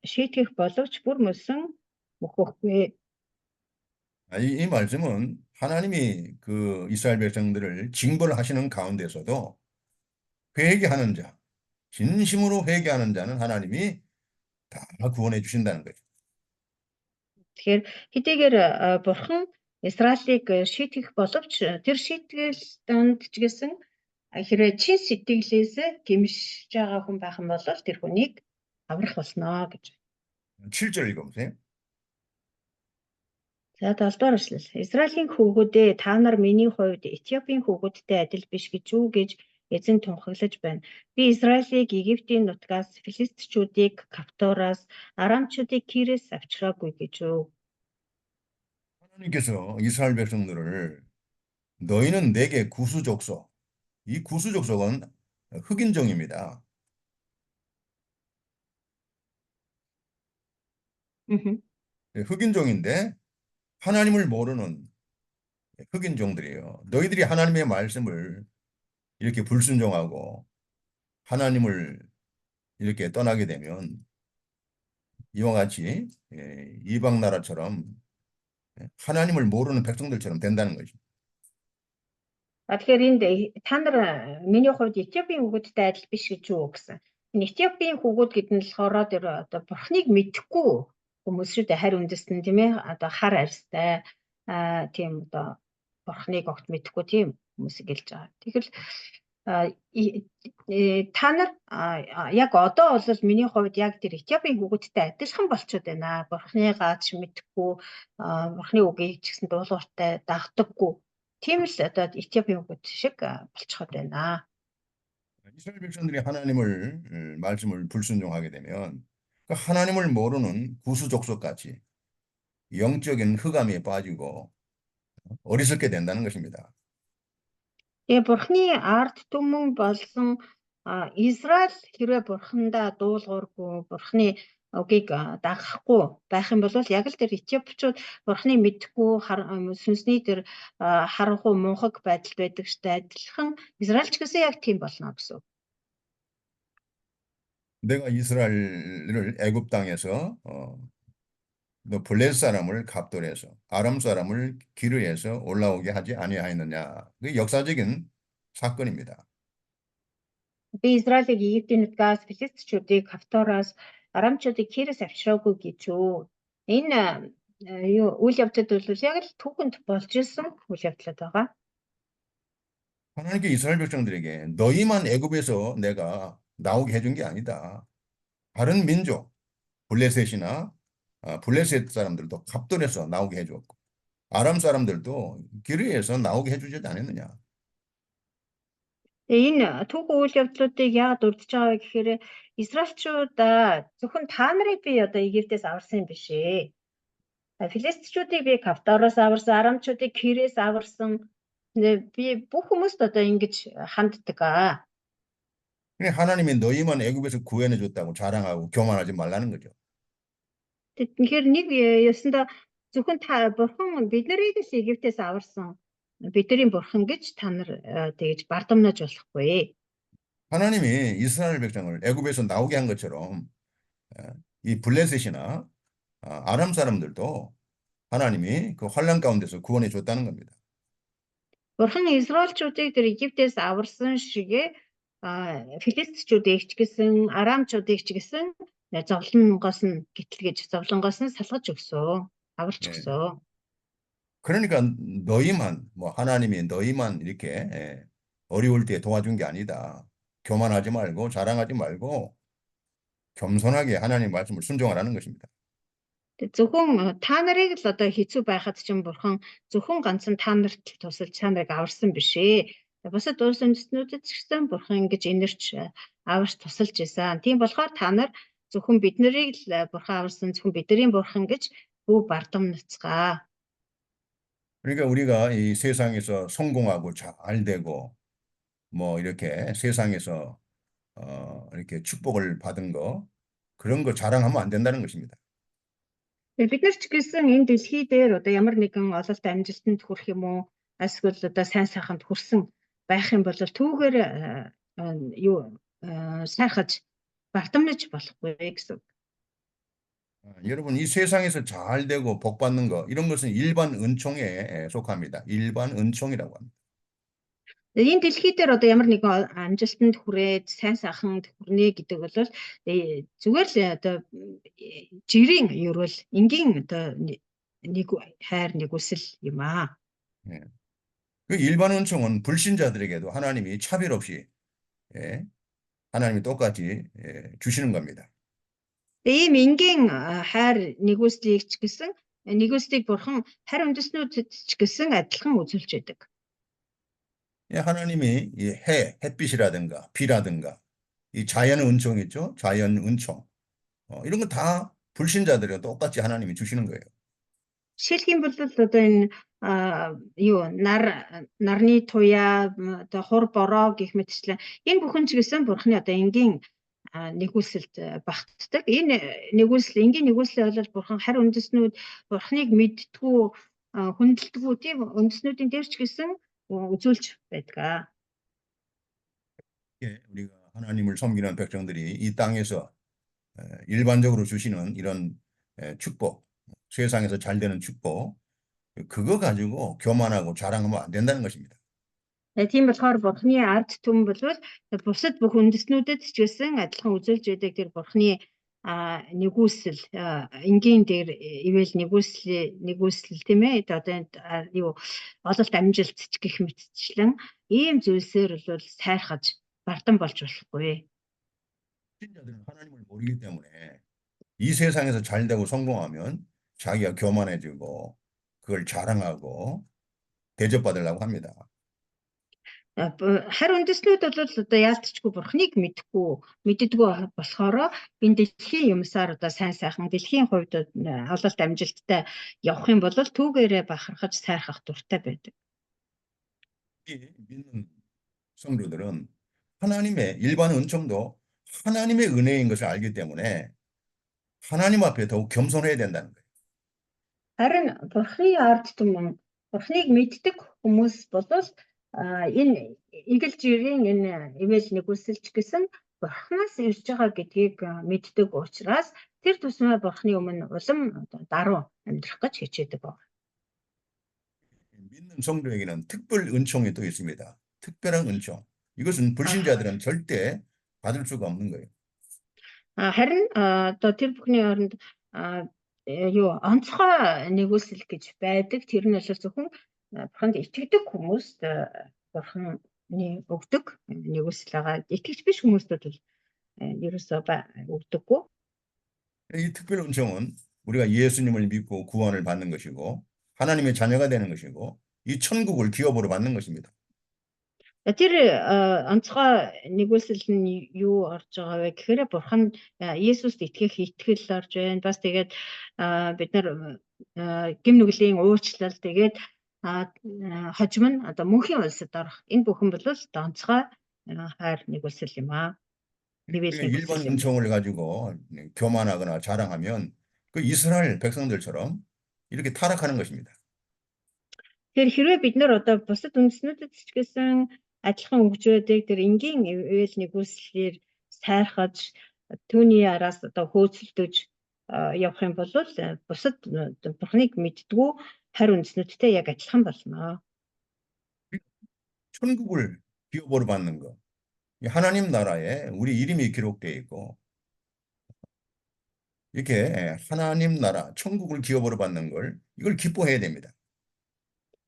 шийтгэх боловч бүр мөсөн мөхөхгүй. 이 말씀은 하나님이 그 이스라엘 백성들을 징벌하시는 가운데서도 회개하는 자, 진심으로 회개하는 자는 하나님이 다 구원해 주신다는 거예요. Тэгэхээр хэдийгээр бурхан Израилийг шийтгэх боловч тэр шийтгэл донд ч гэсэн хэрэг чин сэтгэлээс гэмшиж байгаа хүн байх юм бол тэр хүнийг аврах болно гэж. 7절 읽어보세요. За 7 дугаар эшлэл. Израилийн хүүгүүдээ та нар миний хувьд Этиопийн хүүгүүдтэй адил биш гэж үү гэж эзэн тунхаглаж байна. Би Израилийг Египтийн нутгаас, Филистичүүдийг Кафтораас, Арамчуудыг Кирээс авчираагүй гэж үү. 하나님께서 이스라엘 백성들을 너희는 내게 구수족속, 이 구수족속은 흑인종입니다. 흑인종인데 하나님을 모르는 흑인종들이에요. 너희들이 하나님의 말씀을 이렇게 불순종하고 하나님을 이렇게 떠나게 되면 이와 같이 이방 나라처럼 하나님을 모르는 백성들처럼 된다는 거죠. Тэгэхээр энд та нар миний хувьд Этиопийн хүүгүүдтэй адил биш гэж үү гэсэн. Энэ Этиопийн хүүгүүд гэдэг нь болохоор тэр одоо бурхныг мэдэхгүй хүмүүс шүү дээ. Харь үндэстэн тийм ээ. Одоо хар арьстай тийм одоо бурхныг огт мэдэхгүй тийм хүмүүсийг хэлж байгаа. Тэгэхээр та нар яг одоо бол миний хувьд яг тэр Этиопийн хүүгүүдтэй адилхан болчиход байна. Бурхны гааж мэдэхгүй, бурхны үгийг ч гэсэн дуулууртай дагдаггүй. Тийм л одоо Этиопийн хүүгүүд шиг болчиход байна. 이스라엘 백성들이 하나님을 말씀을 불순종하게 되면 그 하나님을 모르는 구수족속같이 영적인 흑암에 빠지고 어리석게 된다는 것입니다. Тэгээ бурхны ард түмэн болсон Израиль хэрвээ бурхандаа дуулуургүй, бурхны үгийг дагахгүй байх юм бол яг л тэр Этиопчууд бурхны мэдэхгүй сүнсний тэр харанхуй мунхаг байдал байдаг штэ адилхан Израильч гэсэн яг тийм болно гэсэн. 내가 이스라엘을 애굽 땅에서 너 블레셋 사람을 갑돌에서 아람 사람을 기르에서 올라오게 하지 아니하였느냐. 그 역사적인 사건입니다. Би Израилийг Египтийн нутгаас, Филистичүүдийг Кафтороос, Арамчуудыг Кирээс авчираагүй гэж үү. Энэ үйл явдлууд бол яг л түүхэнд болж исэн үйл явдлууд байгаа. 하나님께 이스라엘 백성들에게 너희만 애굽에서 내가 나오게 해준 게 아니다. 다른 민족, 블레셋이나 블레셋 사람들도 갑돌에서 나오게 해줬고 아람 사람들도 기르에서 나오게 해주지 않았느냐. Энэ түүхэн үйл явдлуудыг яагаад урдж байгаа вэ гэхээр Израильчууд зөвхөн та нарыг би одоо Египтээс аварсан юм биш ээ. Филистичүүдийг би Кафтороос аварсан, Арамчуудыг Кирээс аварсан. Би бүх хүмүүст одоо ингэж ханддаг. 하나님이 너희만 애굽에서 구원해 줬다고 자랑하고 교만하지 말라는 거죠. Тэгэхээр нэг ёсондоо зөвхөн та бурхан бид нарыг л Египтээс аварсан. бидний бурхан гэж та нар тэгж бардамнаж болохгүй. 하나님이 이스라엘 백성을 애굽에서 나오게 한 것처럼 이 블레셋이나 아람 사람들도 하나님이 그 환란 가운데서 구원해 줬다는 겁니다. Бурхан Израильчуудыг тэр Египтээс аварсан шигээ Филистичүүдийг ч гэсэн Арамчуудыг ч гэсэн зовлонгоос нь гэтлгэж зовлонгоос нь салгаж өгсөн. Аварч 예. өгсөн. 그러니까 너희만 뭐 하나님이 너희만 이렇게 어려울 때 도와준 게 아니다. 교만하지 말고 자랑하지 말고 겸손하게 하나님 말씀을 순종하라는 것입니다. Зөвхөн та нарыг л одоо хэцүү байхад ч бурхан зөвхөн ганцхан та нарт тусалж та нарыг аварсан биш ээ. Бусад улс үндэстнүүдэд ч гэсэн бурхан ингэж инэрч аварч тусалж исэн. Тийм болохоор та нар зөвхөн бид нарыг л бурхан аварсан зөвхөн бидний бурхан гэж бүү бардамнацгаа. 그러니까 우리가 이 세상에서 성공하고 잘 되고 뭐 이렇게 세상에서 이렇게 축복을 받은 거 그런 거 자랑하면 안 된다는 것입니다. Бид нар ч гэсэн энэ дэлхий дээр одоо ямар нэгэн ололт амжилтанд хүрэх юм уу эсвэл одоо сайн сайханд хүрсэн байх юм бол түүгээр сайхаж бардамнаж болохгүй гэсэн. 여러분 이 세상에서 잘 되고 복 받는 거 이런 것은 일반 은총에 속합니다. 일반 은총이라고 합니다. Энэ дэлхий дээр одоо ямар нэгэн амжилтанд хүрээд сайн сайханд хүрнэ гэдэг бол зүгээр л одоо жирийн ерөөл энгийн одоо нэг хайр нэгүсэл юм аа. 그 일반 은총은 불신자들에게도 하나님이 차별 없이 하나님이 똑같이 주시는 겁니다. Ийм энгийн хайр нэгүслийг ч гэсэн нэгүслийг бурхан харь үндэстнүүдэд ч гэсэн адилхан үзүүлж байдаг. 하나님이 이 햇빛이라든가 비라든가 이 자연 은총 있죠? 자연 은총 이런 거 다 불신자들에게 똑같이 하나님이 주시는 거예요. Жишээлх юм бол одоо энэ нарны туяа одоо хур бороо гэх мэтчлэн энэ бүхэн ч гэсэн бурхны одоо энгийн нэгүсэлд багтдаг. Энэ нэгүсэл энгийн нэгүслээ бол бурхан харь үндэстнүүд бурхныг мэдтгүү хүндэлдэггүй тийм үндэстнүүдийн дээр ч гэсэн үзүүлж байдаг. 우리가 하나님을 섬기는 백성들이 이 땅에서 일반적으로 주시는 이런 축복, 세상에서 잘 되는 축복, 그거 가지고 교만하고 자랑하면 안 된다는 것입니다. Тийм болохоор бурхны ард түмэн бол бусад бүх үндэстнүүдэд ч гэсэн адилхан үзүүлж байдаг тэр бурхны нэгүсэл энгийн дээр ивэл нэгүсэл тийм ээ одоо ололт амжилт ч гэх мэтчлэн ийм зүйлсээр бол сайрхаж бардам болж болохгүй. 신자들은 하나님을 모르기 때문에 이 세상에서 잘 되고 성공하면 자기가 교만해지고 그걸 자랑하고 대접받으려고 합니다. Харь үндэстнүүд бол одоо яалтчгүй бурхныг мэддэггүй болохоор энэ дэлхийн юмсаар одоо сайн сайхан дэлхийн хувьд ололт амжилттай явах юм бол түүгээрээ бахархаж сайрхах дуртай байдаг. 믿는 성도들은 하나님의 일반 은총도 하나님의 은혜인 것을 알기 때문에 하나님 앞에 더욱 겸손해야 된다는 거예요. Харин бурхны ард түмэн бурхныг мэддэг хүмүүс бол энэ игэл жирийн энэ ивэл нэгүсэлч гэсэн бурхнаас ирж байгаа гэдгийг мэддэг учраас тэр тусмаа бурхны өмнө улам даруй амьдрах гэж хичээдэг байна. 믿는 성도에게는 특별 은총이 또 있습니다. 특별한 은총. 이것은 불신자들은 절대 받을 수가 없는 거예요. Харин одоо тэр бүхний оронд онцгой нэгүсэл гэж байдаг. Тэр нь бол зөвхөн бурханд итгэдэг хүмүүст бурханы өгдөг нэгүсэл байгаа. Итгэж биш хүмүүст бол ерөөсөө өгдөггүй. 이 특별 은총은 우리가 예수님을 믿고 구원을 받는 것이고 하나님의 자녀가 되는 것이고 이 천국을 기업으로 받는 것입니다. Тэр онцгой нэгүсэл нь юу орж байгаа вэ гэхээр бурхан Есүст итгэх итгэл орж байна. Бас тэгээд бид нар гим нүглийн уучлал тэгээд хожим нь одоо мөнхийн улсад орох. Энэ бүхэн бол онцгой хайр нэгүсэл юм аа. 일반 은총을 가지고 교만하거나 자랑하면 그 이스라엘 백성들처럼 이렇게 타락하는 것입니다. Тэгэхээр хэрвээ бид нар одоо бусад үндэстнүүдэд ч гэсэн адилхан хөгжөөдийг тэр энгийн ивэл нэгүслэр сайрхаж түүний араас одоо хөөцөлдөж явах юм бол бусад Бурхныг мэддгүү харь үндэстнүүдтэй яг адилхан болно. 천국을 기업으로 받는 거. 이 하나님 나라에 우리 이름이 기록되어 있고, 이렇게 하나님 나라, 천국을 기업으로 받는 걸, 이걸 기뻐해야 됩니다.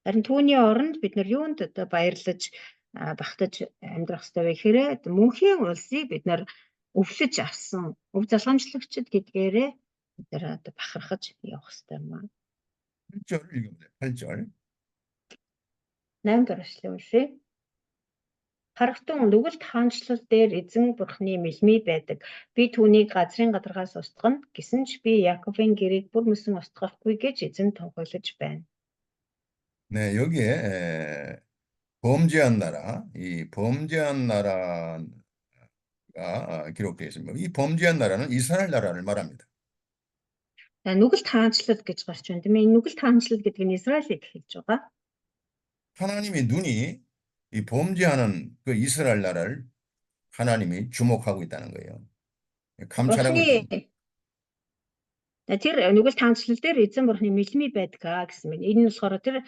Харин түүний оронд бид нар юунд одоо баярлаж багтаж амьдрах ёстой вэ гэхээр мөнхийн улсыг бид нар өвсөж авсан өв залгамжлагчид гэдгээрээ бид нар одоо бахархаж явах ёстой юм аа. 8절 읽어보세요. 8절. 8 дугаар эшлэл уншъя. Харагтун нүгэлт хаанчлал дээр эзэн бурхны мэлмий байдаг. Би түүнийг газрын гадаргаас устгана. Гэсэн ч би Яаковын гэрийг бүр мөсөн устгахгүй гэж эзэн тунхаглаж байна. 네, 여기에 범죄한 나라, 이 범죄한 나라가 기록되어 있습니다. 이 범죄한 나라는 이스라엘 나라를 말합니다. Нүгэлт хаанчлал гэж гарч байна. Тийм ээ. Нүгэлт хаанчлал гэдэг нь Израилийг хэлж байгаа. 하나님의 눈이 이 범죄하는 그 이스라엘 나라를 하나님이 주목하고 있다는 거예요. 감찰하고 있습니다. Тэр нүгэлт хаанчлал дээр эзэн бурхны мэлмий байдаг гэсэн байна. Энэ нь болохоор тэр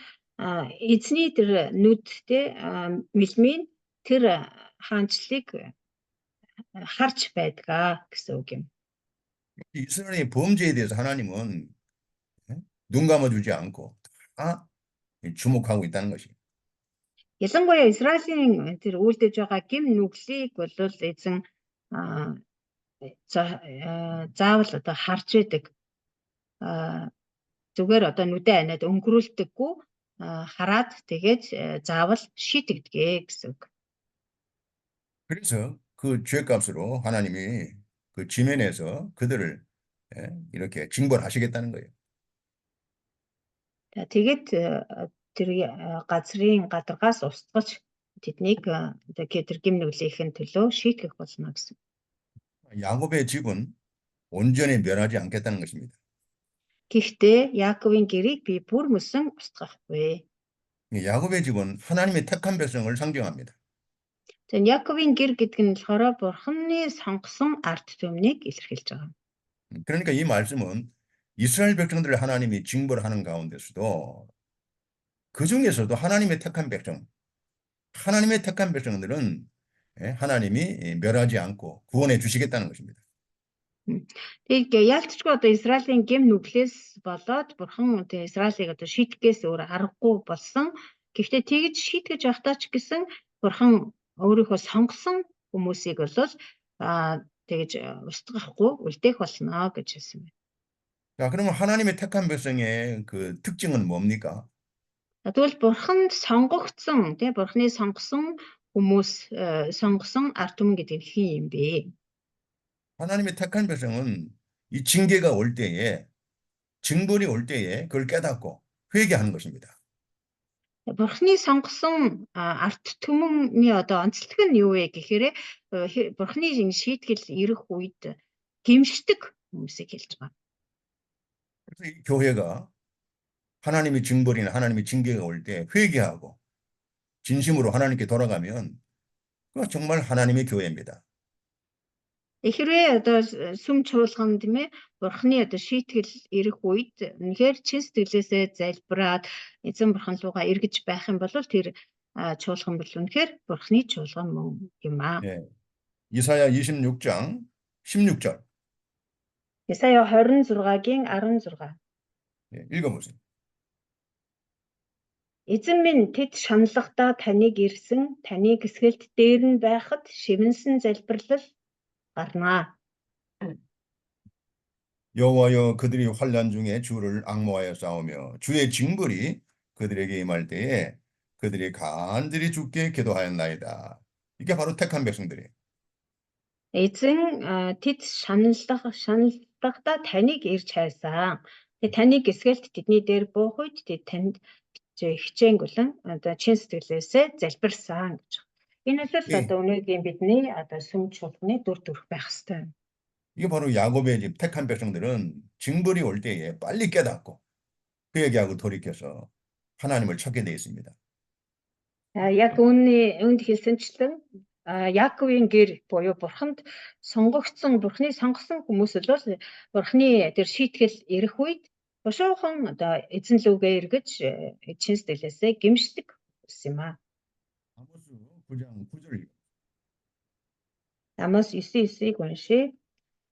эзний тэр нүдтэй мэлмийн тэр хаанчлалыг харж байдаг гэсэн үг юм. 이스라엘의 범죄에 대해서 하나님은 눈 감아주지 않고 다 주목하고 있다는 것이. Ялангуяа Израилийн тэр үйлдэж байгаа гим нүглийг бол эзэн заавал одоо харж идэг. Зүгээр одоо нүдэ анаад өнгөрүүлдэггүй хараад тэгээд заавал шийтгдэгэ гэсэн үг. 그래서 그 죄값으로 하나님이 그 지면에서 그들을 이렇게 징벌하시겠다는 거예요. Тэгээд тэр газрын гадаргаас устгаж тэднийг тэр гим нүглийнхэн төлөө шийтгэх болно гэсэн. 야곱의 집은 온전히 멸하지 않겠다는 것입니다. Гэхдээ Яаковын гэрийг би бүр мөсөн устгахгүй. 야곱의 집은 하나님의 택한 백성을 상징합니다. Тэгээд Яаковын гэр гэдэг нь болохоор Бурханы сонгосон ард түмнийг илэрхийлж байгаа. 그러니까 이 말씀은 이스라엘 백성들을 하나님이 징벌하는 가운데서도 그 중에서도 하나님의 택한 백성들은 하나님이 멸하지 않고 구원해 주시겠다는 것입니다. Тэгээд яалтчгүй одоо Израилийн гим нүглээс болоод Бурхан одоо Израилийг одоо шийтгэхээс өөр аргагүй болсон. Гэхдээ тэгж шийтгэж явахдаа ч гэсэн Бурхан өөрийнхөө сонгосон хүмүүсийг бол тэгж устгахгүй үлдээх болно гэж хэлсэн байна. 자, 그러면 하나님의 택한 백성의 그 특징은 뭡니까? Тэгвэл Бурханд сонгогдсон тий Бурханы сонгосон хүмүүс сонгосон ард түмэн гэдэг нь хин юм бэ? 하나님의 택한 백성은 이 징계가 올 때에 징벌이 올 때에 그걸 깨닫고 회개하는 것입니다. Бурханы сонгосон ард түмний одоо онцлог нь юу вэ гэхээр Бурханы шийтгэл ирэх үед гимшдэг хүмүүсийг хэлж байна. 그래서 이 교회가 하나님의 징벌이나 하나님의 징계가 올 때 회개하고 진심으로 하나님께 돌아가면 그거 정말 하나님의 교회입니다. Хэрвээ одоо сүм чуулган тийм ээ Бурханы одоо шийтгэл ирэх үед үнэхээр чин сэтгэлээсээ залбираад эзэн Бурхан руугаа эргэж байх юм бол тэр чуулган бол үнэхээр Бурханы чуулган мөн юм аа. 예. 이사야 26장 16절. Исая 26-гийн 16. 예, 읽어보세요. Эзэн минь тэд шаналхдаа таныг ирсэн, таны гисгэлт дээр нь байхад шивнсэн залбирлал гарнаа. 여호와여 그들이 환난 중에 주를 앙모하여 싸우며 주의 징벌이 그들에게 임할 때에 그들이 간절히 주께 기도하였나이다. 이게 바로 택한 백성들이에요. Эзэн тэд шаналхдаа таныг ирж хайсан. Тэгээ таны гисгэлт тэдний дээр буух үед тэд танд хичээнгүлэн одоо чин сэтгэлээсээ залбирсан гэж. Энэ бол одоо өнөөгийн бидний одоо сүм чуулганы дүр төрх байх ёстой. 이게 바로 야곱의 집 택한 백성들은 징벌이 올 때에 빨리 깨닫고 회개하고 돌이켜서 하나님을 찾게 되어 있습니다. Яг үүнд хэлсэнчлэн Яаковын гэр буюу бурханд бурхны сонгосон хүмүүс бол бурхны тэр шийтгэл ирэх үед бушуухан одоо эзэн лүгээ эргэж чин сэтгэлээсээ гимшдэг хүмүүс юм аа. 아모스 9장 9절. Амос 9:9-ийг уншия.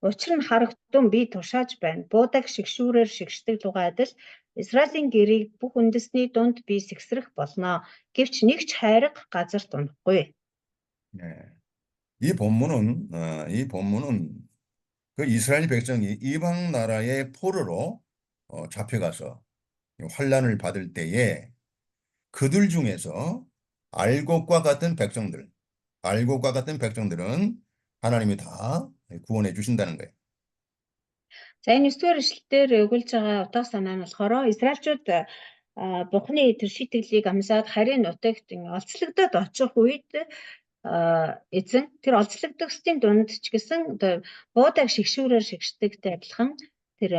Учир нь харагдсан би тушааж байна. Буудаг шигшүүрээр шигшдэг луга адил Израилийн гэрийг бүх үндэсний дунд би сэгсрэх болно. Гэвч нэг ч хайрга газарт унахгүй. 네. 이 본문은 그 이스라엘 백성이 이방 나라의 포로로 잡혀가서 환란을 받을 때에 그들 중에서 알곡과 같은 백성들은 하나님이 다 구원해 주신다는 거예요. За энэ 9-р эшлэлээр өгүүлж байгаа утга санаа нь болохоор Израильчууд Бурхны тэр шийтгэлийг амсаад харийн нутагт олцлогдоод очих үед эзэн тэр олцлогдохсдын дунд ч гэсэн буудаг шигшүүрээр шигшдэгтэй адилхан тэр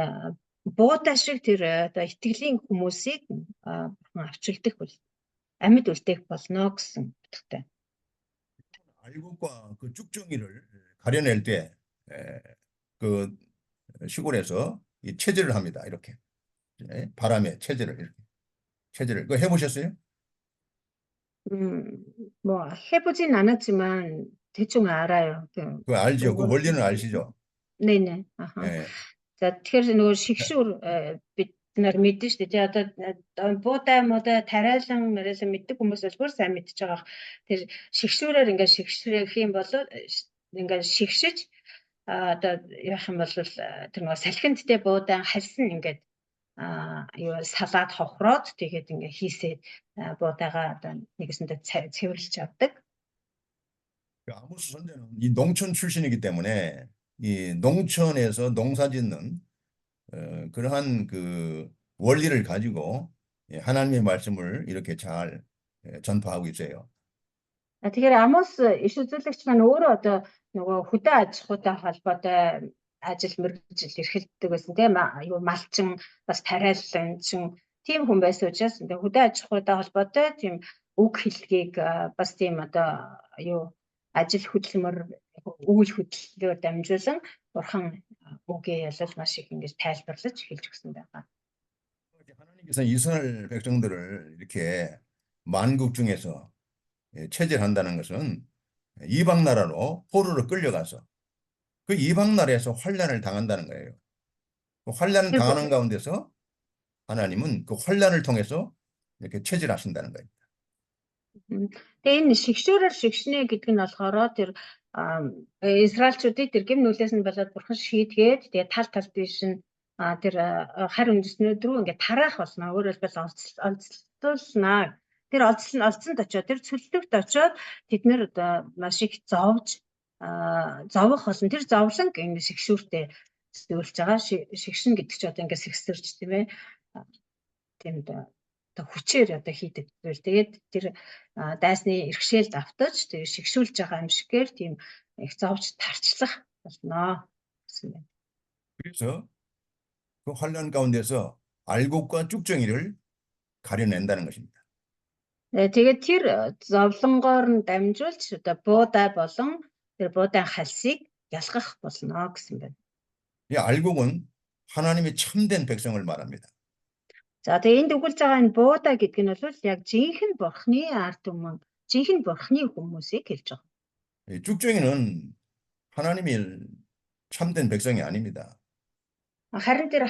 буудаа шиг тэр одоо итгэлийн хүмүүсийг Бурхан авчилдаг бол амьд үлдээх болно гэсэн утгатай. 알곡과 그 쭉정이를 가려낼 때 그 시골에서 이 체질을 합니다. 이렇게 바람에 체질을 그거 해보셨어요? 뭐 해보진 않았지만 대충 알아요. 그거 알죠? 그 원리는 아시죠? 네네. 아하. 네. За тэгэхээр нөгөө шигшүүр бид нар мэднэ шүү дээ. Одоо буудаа тариалан мэддэг хүмүүс бол бүр сайн мэдж байгаа. Тэр шигшүүрээр ингээд шигшрээх юм бол ингээд шигшиж одоо яах юм бол тэр нөгөө салхиндтэй буудаан хальсан ингээд юу салаад хохроод тэгээд ингээд хийсээд буудаага одоо нэгэсэндээ цэвэрлж авдаг. 그 아모스 선지자는 이 농촌 출신이기 때문에 이 농촌에서 농사짓는 그러한 그 원리를 가지고 하나님의 말씀을 이렇게 잘 전파하고 있어요. Тэгэхээр Амос иш үзүүлэгч маань өөрөө одоо нөгөө хөдөө аж ахуйтай холбоотой ажил мэргэжил эрхэлдэг байсан тийм юу малчин бас тариалан тийм хүн байсан учраас хөдөө аж ахуйтай холбоотой тийм үг хэллэгийг бас тийм одоо юу ажил хөдөлмөр үйл хөдлөлөөр дамжуулан Бурхан үгээ ялал маш их ингэж тайлбарлаж хэлж өгсөн байгаа. 하나님께서 이스라엘 백성들을 이렇게 만국 중에서 체질한다는 것은 이방 나라로 포로로 끌려가서 그 이방 나라에서 환란을 당한다는 거예요. 그 환란을 당하는 가운데서 하나님은 그 환란을 통해서 이렇게 체질하신다는 거예요. Тэгээ энэ шигшүүрээр шигшнэ гэдэг нь болохоор тэр Израильчуудыг тэр гим нүлээс нь болоод Бурхан шийдгээд тэгээ тал дэш нь тэр харь үндэснүүд рүү ингээд тараах болно. Өөрөөр хэлбэл олзлуулнаа. Тэр олцсонд очоод тэр цөллөгт очоод тэд нэр одоо маш их зовж зовох болсон. Тэр зовлон ингээд шигшүүртэй зөвлөж байгаа. Шигшин гэдэг чинь одоо ингээд сэгсэрч тийм ээ. Тийм дээ. Хүчээр одоо хийдэг зүйл. Тэгээд тэр дайсны иргэшээлд автаж тэгээд шигшүүлж байгаа юм шигээр тийм их зовж тарчлах болно гэсэн байна. 그래서 그 환란 가운데서 알곡과 쭉정이를 가려낸다는 것입니다. Тэгээд тэр зовлонгоор нь дамжуулж одоо буудаа болон тэр буудаан хальсыг ялгах болно гэсэн байна. 이 알곡은 하나님의 참된 백성을 말합니다. За тэгээ энд өгүүлж байгаа энэ буудаа гэдэг нь бол яг жинхэнэ Бурхны ард түмэн, жинхэнэ Бурхны хүмүүсийг хэлж байгаа. 이 쭉정이는 하나님의 참된 백성이 아닙니다. Харин тэр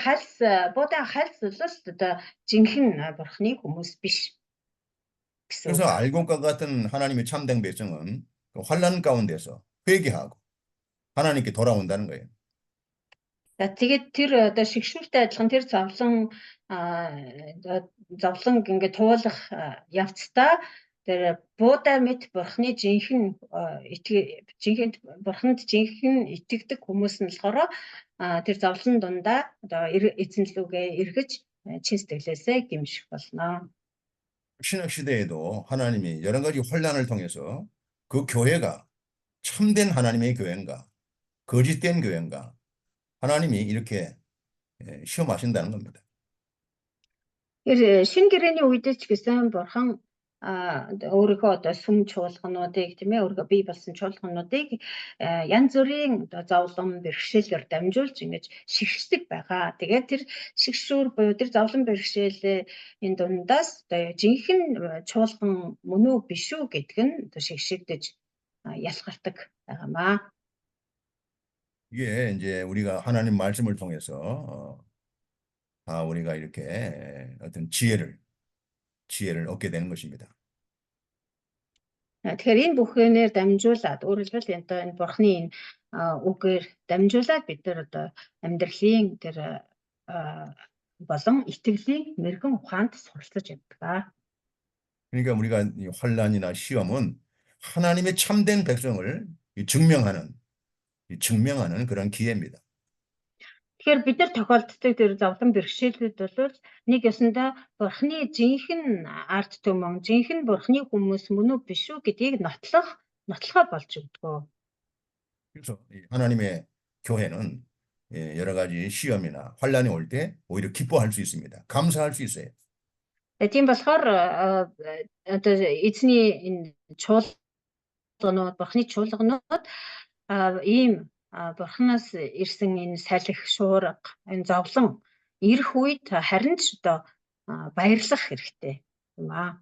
буудаа хальс бол одоо жинхэнэ Бурхны хүмүүс биш. 그래서 알곡과 같은 하나님의 참된 백성은 그 환란 가운데서 회개하고 하나님께 돌아온다는 거예요. За тэгээд тэр одоо шигшүүртэй адилхан тэр зовлон ингээд туулах явцдаа тэр буудаа мэт Бурхны жинхэнэ Бурханд жинхэнэ итгэдэг хүмүүс нь болохоор тэр зовлон дундаа одоо эзэн лүгээ эргэж чин сэтгэлээсээ гимших болно. 신약 시대에도 하나님이 여러 가지 환란을 통해서 그 교회가 참된 하나님의 교회인가 거짓된 교회인가 하나님이 이렇게 시험하신다는 겁니다. Тэр шинэ гэрээний үед ч гэсэн бурхан өөрийнхөө одоо сүм чуулгануудыг тийм ээ өөрийнхөө бий болсон чуулгануудыг янз бүрийн одоо зовлон бэрхшээлээр дамжуулж ингэж шигшдэг байгаа. Тэгээд тэр шигшүүр буюу тэр зовлон бэрхшээлийн дундаас одоо жинхэнэ чуулган мөн үү биш үү гэдг нь одоо шигшигдэж ялгардаг байгаамаа. 이게 이제 우리가 하나님 말씀을 통해서 다 우리가 이렇게 어떤 지혜를 얻게 되는 것입니다. Тэгэхээр энэ бүхнээр дамжуулаад өөрөлдвөл одоо энэ бурхны энэ үгээр дамжуулаад бид нар одоо амьдралын тэр болон итгэлийн мэрэгэн ухаанд суралцж яддаг. 그러니까 우리가 이 환난이나 시험은 하나님의 참된 백성을 증명하는 그런 기회입니다. Тэгэхээр бид нар тохиолддог тэр зовлон бэрхшээлүүд бол нэг ёсондоо бурхны жинхэнэ ард түмэн, жинхэнэ бурхны хүмүүс мөн үү биш үү гэдгийг нотлохоо болж өгдөг. 그래서 이 하나님의 교회는 여러 가지 시험이나 환난이 올 때 오히려 기뻐할 수 있습니다. 감사할 수 있어요. Тийм болохоор одоо эзний энэ чуулганууд, бурхны чуулганууд ийм бурхнаас ирсэн энэ салхи, шуурга, энэ зовлон ирэх үед харин ч одоо баярлах хэрэгтэй юм аа.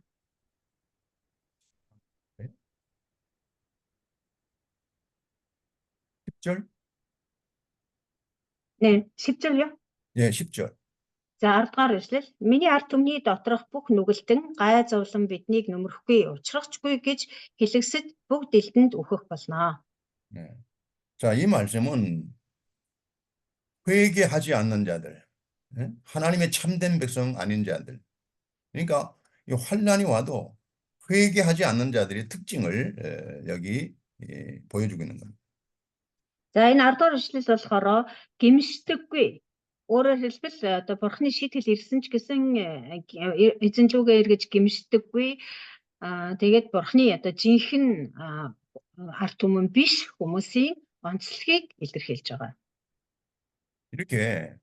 10절? Нэ 10절 юу? 예, 10절. За 10 дугаар эшлэл. Миний ард түмний доторх бүх нүгэлтэн гай зовлон биднийг нөмрөхгүй, учрахчгүй гэж хэлэгсэж бүгд элдэнд өөхөх болно. 예. 자, 이 말씀은 회개하지 않는 자들, 하나님의 참된 백성 아닌 자들. 그러니까 이 환난이 와도 회개하지 않는 자들의 특징을 여기 보여주고 있는 겁니다. За энэ 10 дугаар эшлэл болохоор гимшдэггүй. Өөрөөр хэлбэл одоо бурхны шийтгэл ирсэн ч гэсэн эзэн лүгээ эргэж гимшдэггүй. Тэгээд бурхны одоо жинхэнэ ард түмэн биш хүмүүсийн онцлогийг илэрхийлж байгаа. 이렇게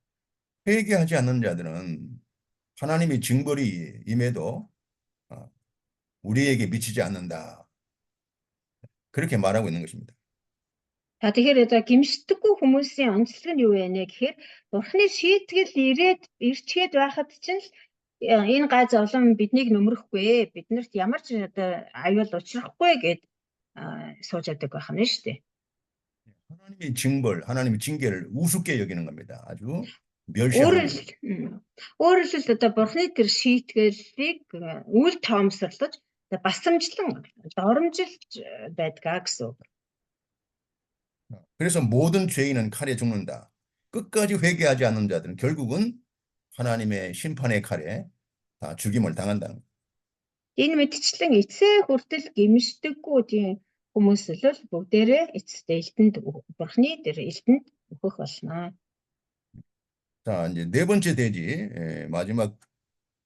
회개하지 않는 자들은 하나님의 징벌이 임해도 우리에게 미치지 않는다. 그렇게 말하고 있는 것입니다. За тэгэхээр одоо гимшдэггүй хүмүүсийн онцлог нь юу вэ гэхээр бурхны шийтгэл ирчгээд байхад чинь энэ гай зовлон биднийг нөмрөхгүй, биднэрт ямар ч одоо аюул учрахгүй гэд сууж яадаг байх нь шүү дээ. 하나님의 징벌, 하나님의 징계를 우습게 여기는 겁니다. 아주 멸시하는 겁니다. Өөрөөр хэлбэл одоо бурхны тэр шийтгэлийг үл тоомсорлож басамжлан доромжилж байдгаа гэсэн үг. 그래서 모든 죄인은 칼에 죽는다. 끝까지 회개하지 않는 자들은 결국은 하나님의 심판의 칼에 다 죽임을 당한다는 거예요. Энэ мэдчлэн эцээ хүртэл гимшдэггүй тийм хүмүүс л бүгдээрээ эцэстээ элдэнд бурхны тэр элдэнд өөхөх болно. 자, 이제 네 번째 대지, 마지막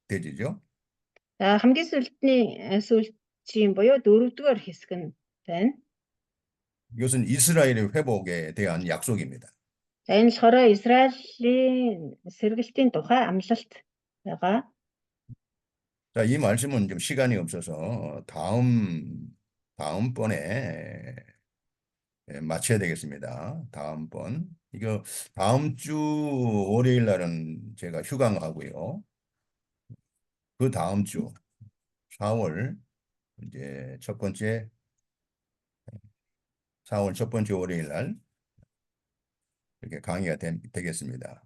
대지죠. За хамгийн сүүлчийн буюу 4-р хэсэг нь байна. 이것은 이스라엘의 회복에 대한 약속입니다. За энэ болохоор Израилийн сэргэлтийн тухай амлалт байгаа. 자, 이 말씀은 좀 시간이 없어서 다음번에 마쳐야 되겠습니다. 다음번. 이거 다음 주 월요일 날은 제가 휴강하고요. 그 다음 주 4월 이제 4월 첫 번째 월요일 날 이렇게 강의가 되겠습니다.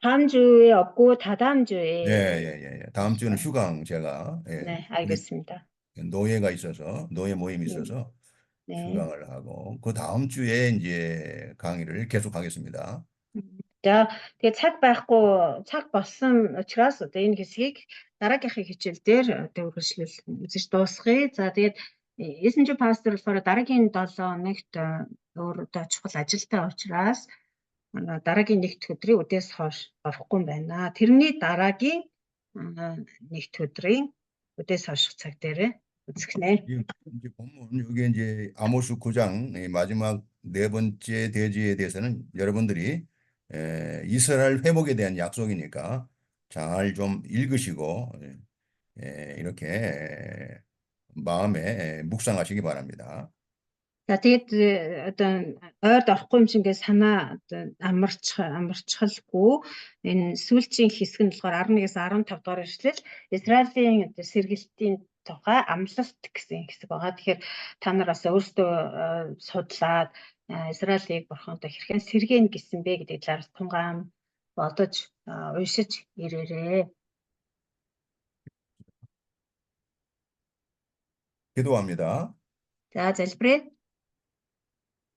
다음 주에 없고 다다음 주에. 예. 다음 주는 휴강 제가 네, 알겠습니다. 노예가 있어서 노예 모임이 있어서 휴강을 하고 그 다음 주에 이제 강의를 계속하겠습니다. За тэгээ цаг болсон учраас одоо энэ хэсгийг дараагийнхын хичээл дээр үргэлжлүүлж дуусгая. За тэгээд эсэнч пастор болохоор дараагийн 7 хоногт өөр одоо чухал ажилтаа учраас дараагийн нэгд өдрийн үдээс хойш орохгүй юм байна. Тэрний дараагийн нэгд өдрийн үдээс хойш цаг дээр үзэхнэ. 이제 본문 여기 이제 아모스 9장 마지막 네 번째 대지에 대해서는 여러분들이 이스라엘 회복에 대한 약속이니까 잘 좀 읽으시고 이렇게 마음에 묵상하시기 바랍니다. За тэгээд одоо ойрд орохгүй юм шиг ингээд санаа одоо амарчхалгүй энэ сүүлчийн хэсэг нь болохоор 11-ээс 15 дугаар ишлэл Израилийн одоо сэргэлтийн тухай амлалт гэсэн хэсэг байгаа. Тэгэхээр та нар бас өөрсдөө судлаад Израилийг бурхан одоо хэрхэн сэргээн гэсэн бэ гэдэг талаар тунгаан бодож уншиж ирээрэй. 기도합니다. За залбирая.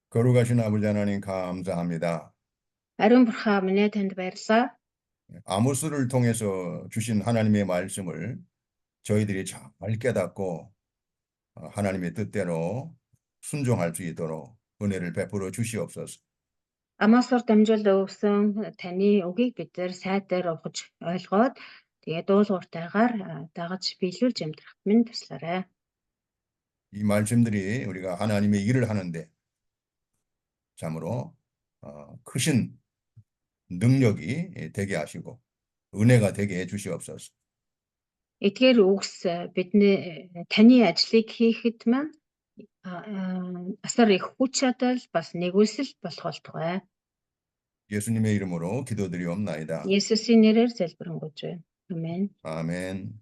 거룩하신 아버지 하나님 감사합니다. Ариун бурхан минь танд баярлалаа. 아모스를 통해서 주신 하나님의 말씀을 저희들이 잘 깨닫고 하나님의 뜻대로 순종할 수 있도록 은혜를 베풀어 주시옵소서. Амосоор дамжуулан өгсөн таны үгийг бид нар сайдаар ухаж ойлгоод тэгээд дуулууртайгаар дагаж биелүүлж амьдрахад минь туслаарай. 이 말씀들이 우리가 하나님의 일을 하는데 참으로 크신 능력이 되게 하시고 은혜가 되게 해 주시옵소서. Эдгээр үгс бидний таны ажлыг хийхэд маань асар их хүч чадал бас нэгүсэл болох болтугай. 예수님의 이름으로 기도드리옵나이다. Есүсийн нэрээр залбирanгуйж байна. Амен. 아멘.